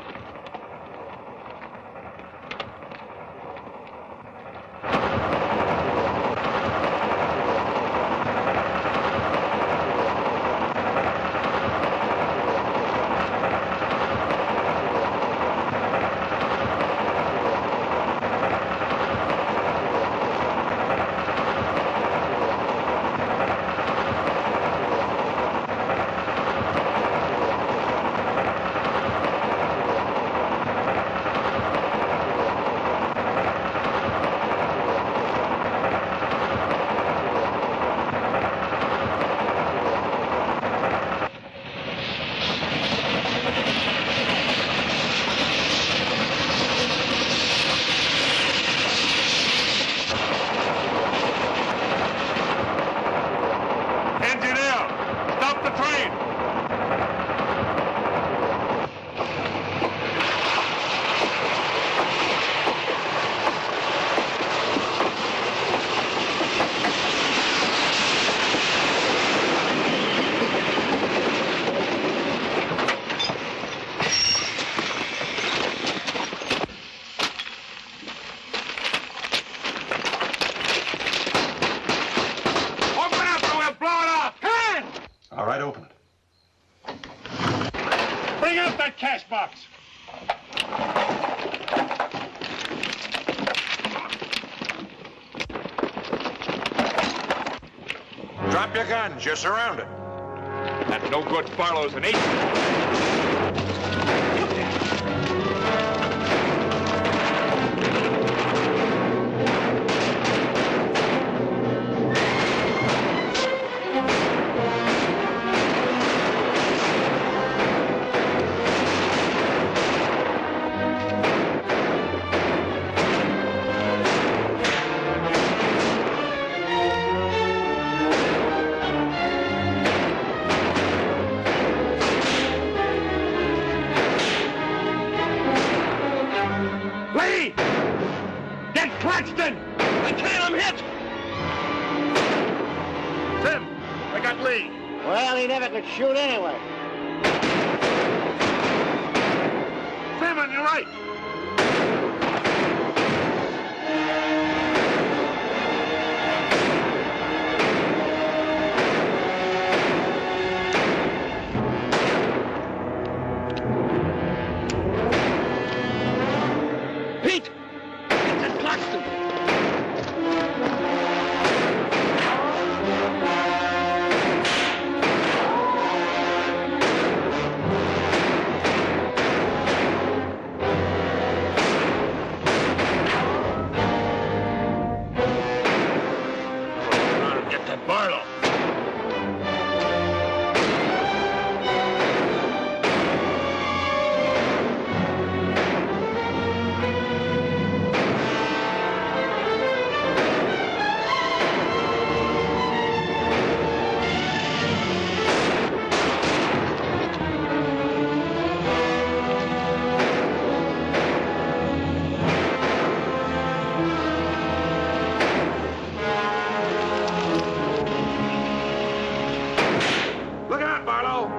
All right, open it. Bring out that cash box. Drop your guns. You're surrounded. That's no good. Barlo's an ace. Well, he never could shoot anyway. Sam, on your right. Pete! It's at Claxton! Barlo. Look out, Barlo!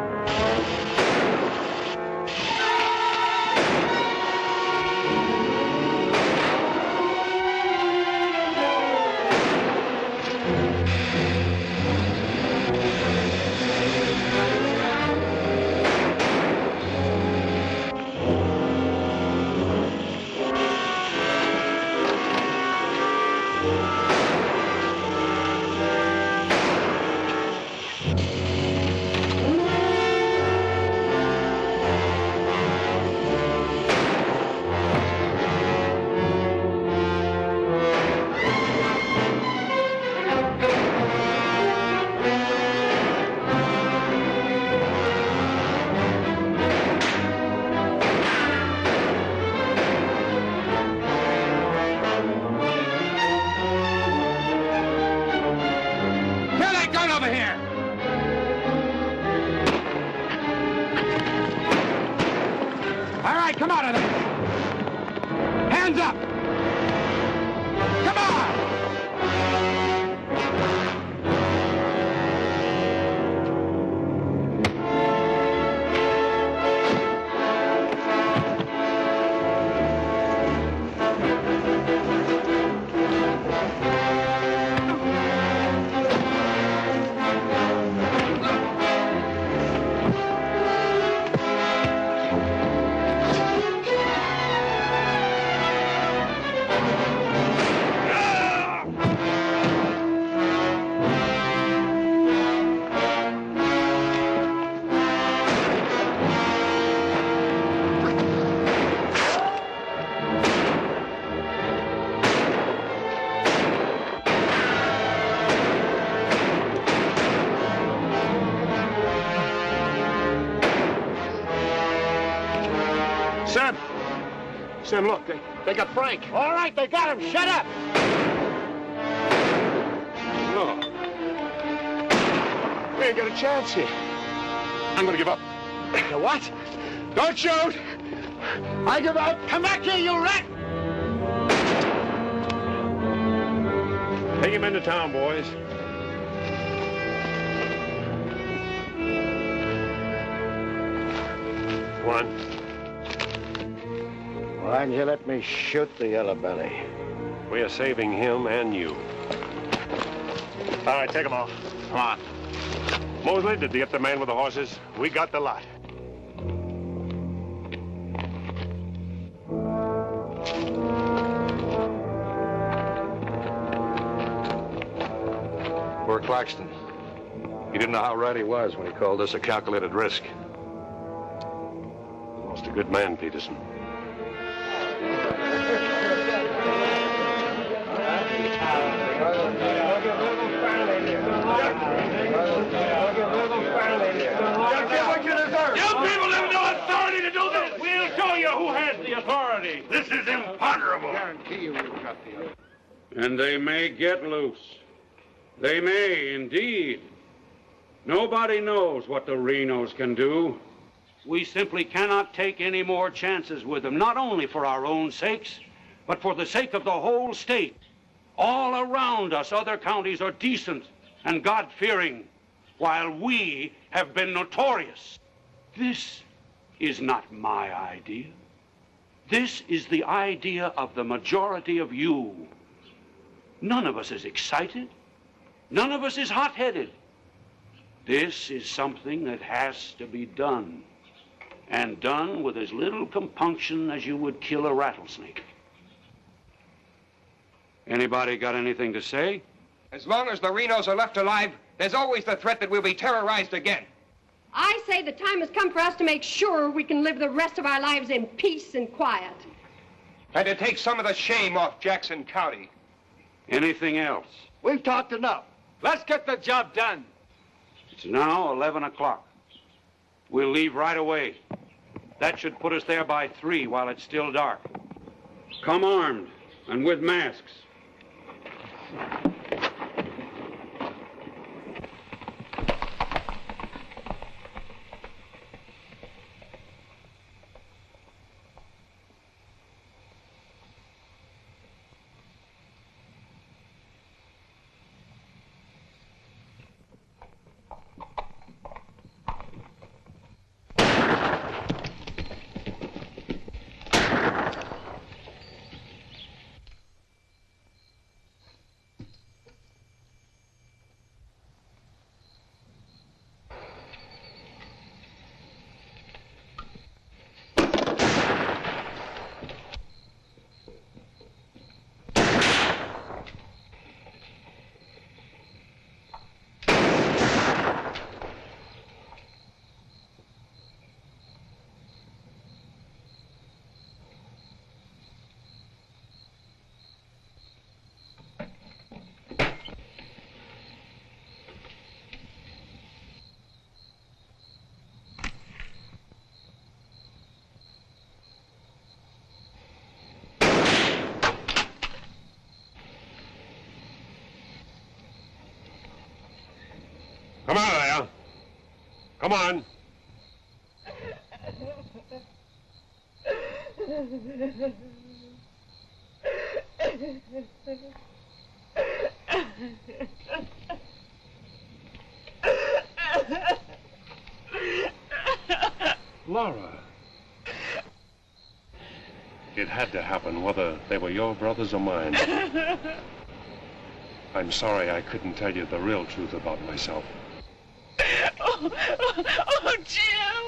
come out of there! Hands up! Come on! Sam, look, they got Frank. All right, they got him. Shut up! No. We ain't got a chance here. I'm gonna give up. You what? Don't shoot! I give up. Come back here, you rat! Take him into town, boys. One. Why didn't you let me shoot the yellow belly? We are saving him and you. All right, take them off. Come on. Mosley, did you get the man with the horses? We got the lot. Poor Claxton. He didn't know how right he was when he called this a calculated risk. Lost a good man, Peterson. You people have no authority to do this! We'll show you who has the authority! This is imponderable! I guarantee you we've got the authority. And they may get loose. They may, indeed. Nobody knows what the Renos can do. We simply cannot take any more chances with them, not only for our own sakes, but for the sake of the whole state. All around us, other counties are decent and God-fearing, while we have been notorious. This is not my idea. This is the idea of the majority of you. None of us is excited. None of us is hot-headed. This is something that has to be done, and done with as little compunction as you would kill a rattlesnake. Anybody got anything to say? As long as the Renos are left alive, there's always the threat that we'll be terrorized again. I say the time has come for us to make sure we can live the rest of our lives in peace and quiet. And to take some of the shame off Jackson County. Anything else? We've talked enough. Let's get the job done. It's now 11 o'clock. We'll leave right away. That should put us there by 3 while it's still dark. Come armed and with masks. Come on, there. Come on. Laura. It had to happen, whether they were your brothers or mine. I'm sorry I couldn't tell you the real truth about myself. Oh, Jim!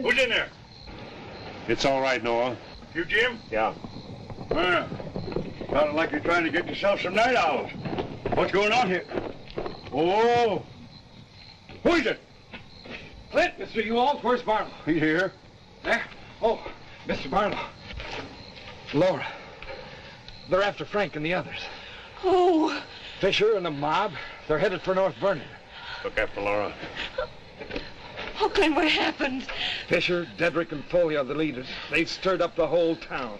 Who's in there? It's all right, Noah. You, Jim? Yeah. Sounded like you're trying to get yourself some night owls. What's going on here? Oh! Who is it? Clint, Mr. Ewald, where's Barlo? He's here. There? Oh, Mr. Barlo. Laura. They're after Frank and the others. Oh. Fisher and the mob. They're headed for North Vernon. Look after Laura. Oh, Clint, what happened? Fisher, Dedrick, and Foley are the leaders. They've stirred up the whole town.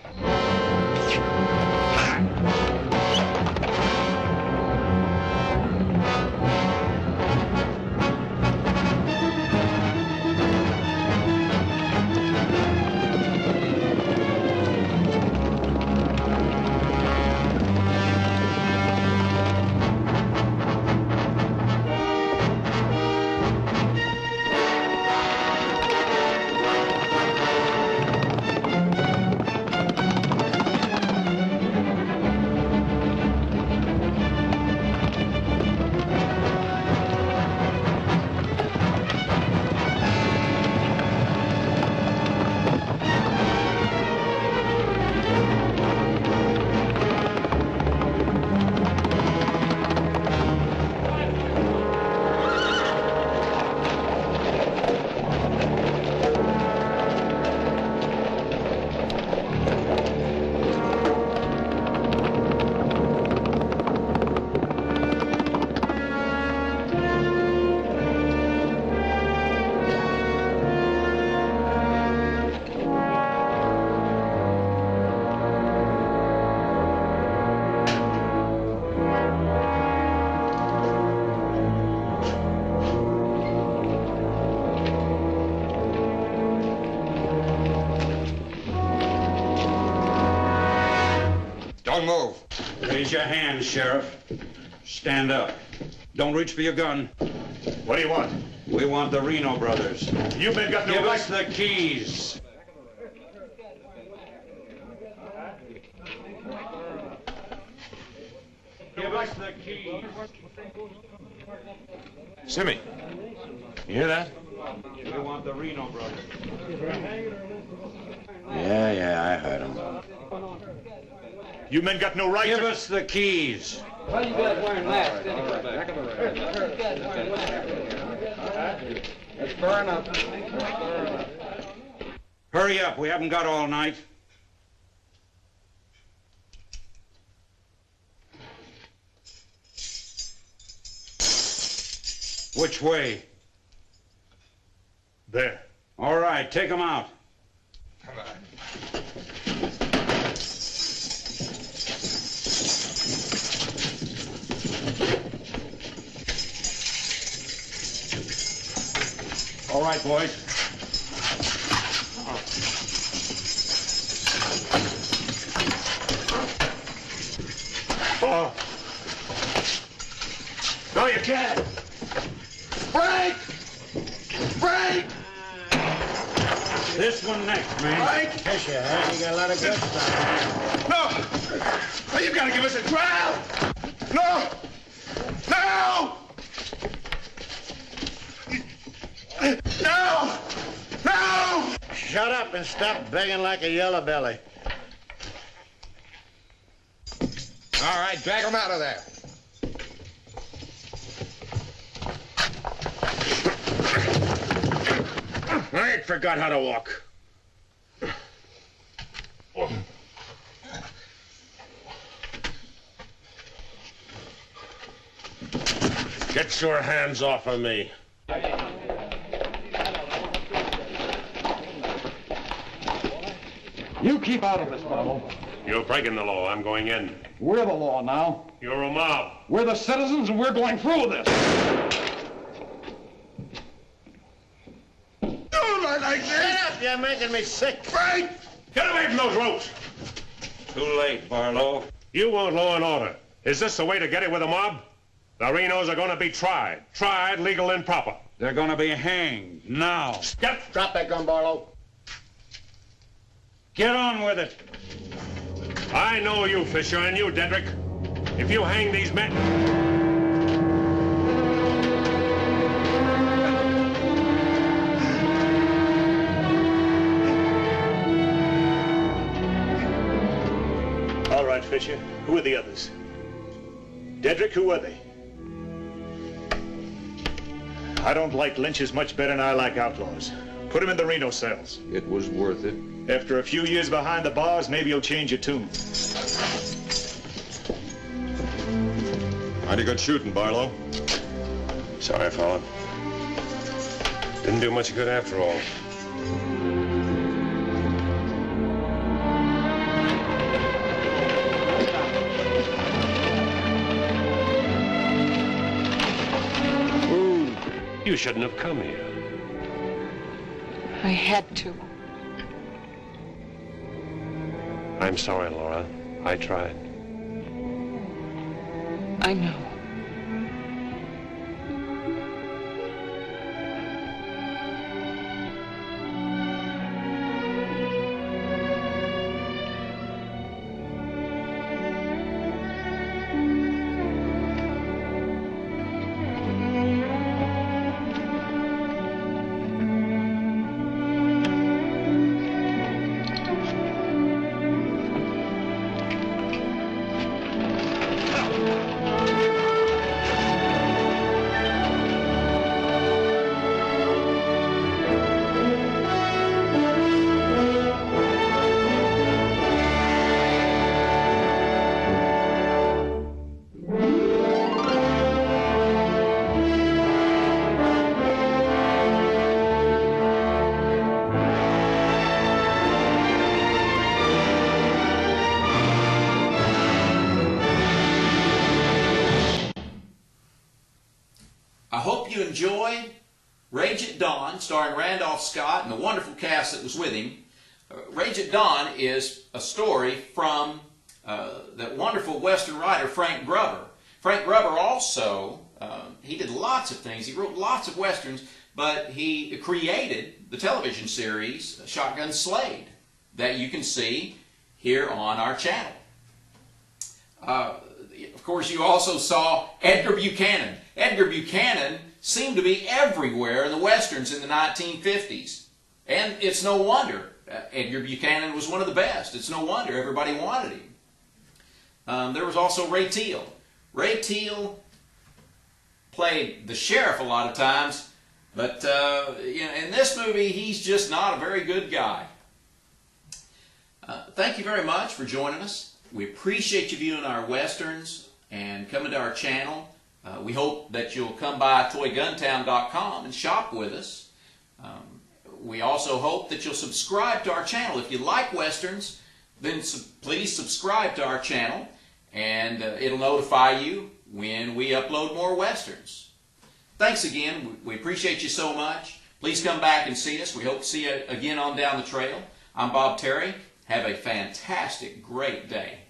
Don't move. Raise your hands, Sheriff. Stand up. Don't reach for your gun. What do you want? We want the Reno brothers. You men got no Give right. us the keys. Give us the keys. Simmy, you hear that? We want the Reno brothers. Yeah, I heard him. You men got no right. Give us the keys. Why you guys wearing masks anyway? Let's burn up. Hurry up. We haven't got all night. Which way? There. All right, take them out. Come on. All right, boys. Oh. No, you can't. Frank! Frank! This one next, man. Frank! Fisher, huh? You got a lot of good stuff. No! Oh, you gotta give us a trial! No! No! No! No! Shut up and stop begging like a yellow belly. All right, drag him out of there. I ain't forgot how to walk. Get your hands off of me. You keep out of this, Barlo. You're breaking the law. I'm going in. We're the law now. You're a mob. We're the citizens, and we're going through with this. Don't let like this? Shut up! You're making me sick. Frank! Get away from those ropes! Too late, Barlo. You want law and order. Is this the way to get it with the mob? The Renos are going to be tried. Tried, legal, and proper. They're going to be hanged now. Step! Drop that gun, Barlo. Get on with it. I know you, Fisher, and you, Dedrick. If you hang these men... All right, Fisher. Who are the others? Dedrick, who are they? I don't like lynches much better than I like outlaws. Put him in the Reno cells. It was worth it. After a few years behind the bars, maybe you'll change your tune. Mighty good shooting, Barlo. Sorry, fella. Didn't do much good after all. You shouldn't have come here. I had to. I'm sorry, Laura. I tried. I know. Enjoyed Rage at Dawn, starring Randolph Scott and the wonderful cast that was with him. Rage at Dawn is a story from that wonderful Western writer Frank Gruber. Frank Gruber also, he did lots of things. He wrote lots of Westerns, but he created the television series Shotgun Slade that you can see here on our channel. Of course, you also saw Edgar Buchanan. Edgar Buchanan seemed to be everywhere in the Westerns in the 1950s. And it's no wonder. Edgar Buchanan was one of the best. It's no wonder everybody wanted him. There was also Ray Teal. Ray Teal played the sheriff a lot of times, but in this movie, he's just not a very good guy. Thank you very much for joining us. We appreciate you viewing our Westerns and coming to our channel. We hope that you'll come by toyguntown.com and shop with us. We also hope that you'll subscribe to our channel. If you like Westerns, then please subscribe to our channel, and it'll notify you when we upload more Westerns. Thanks again. We appreciate you so much. Please come back and see us. We hope to see you again on Down the Trail. I'm Bob Terry. Have a fantastic, great day.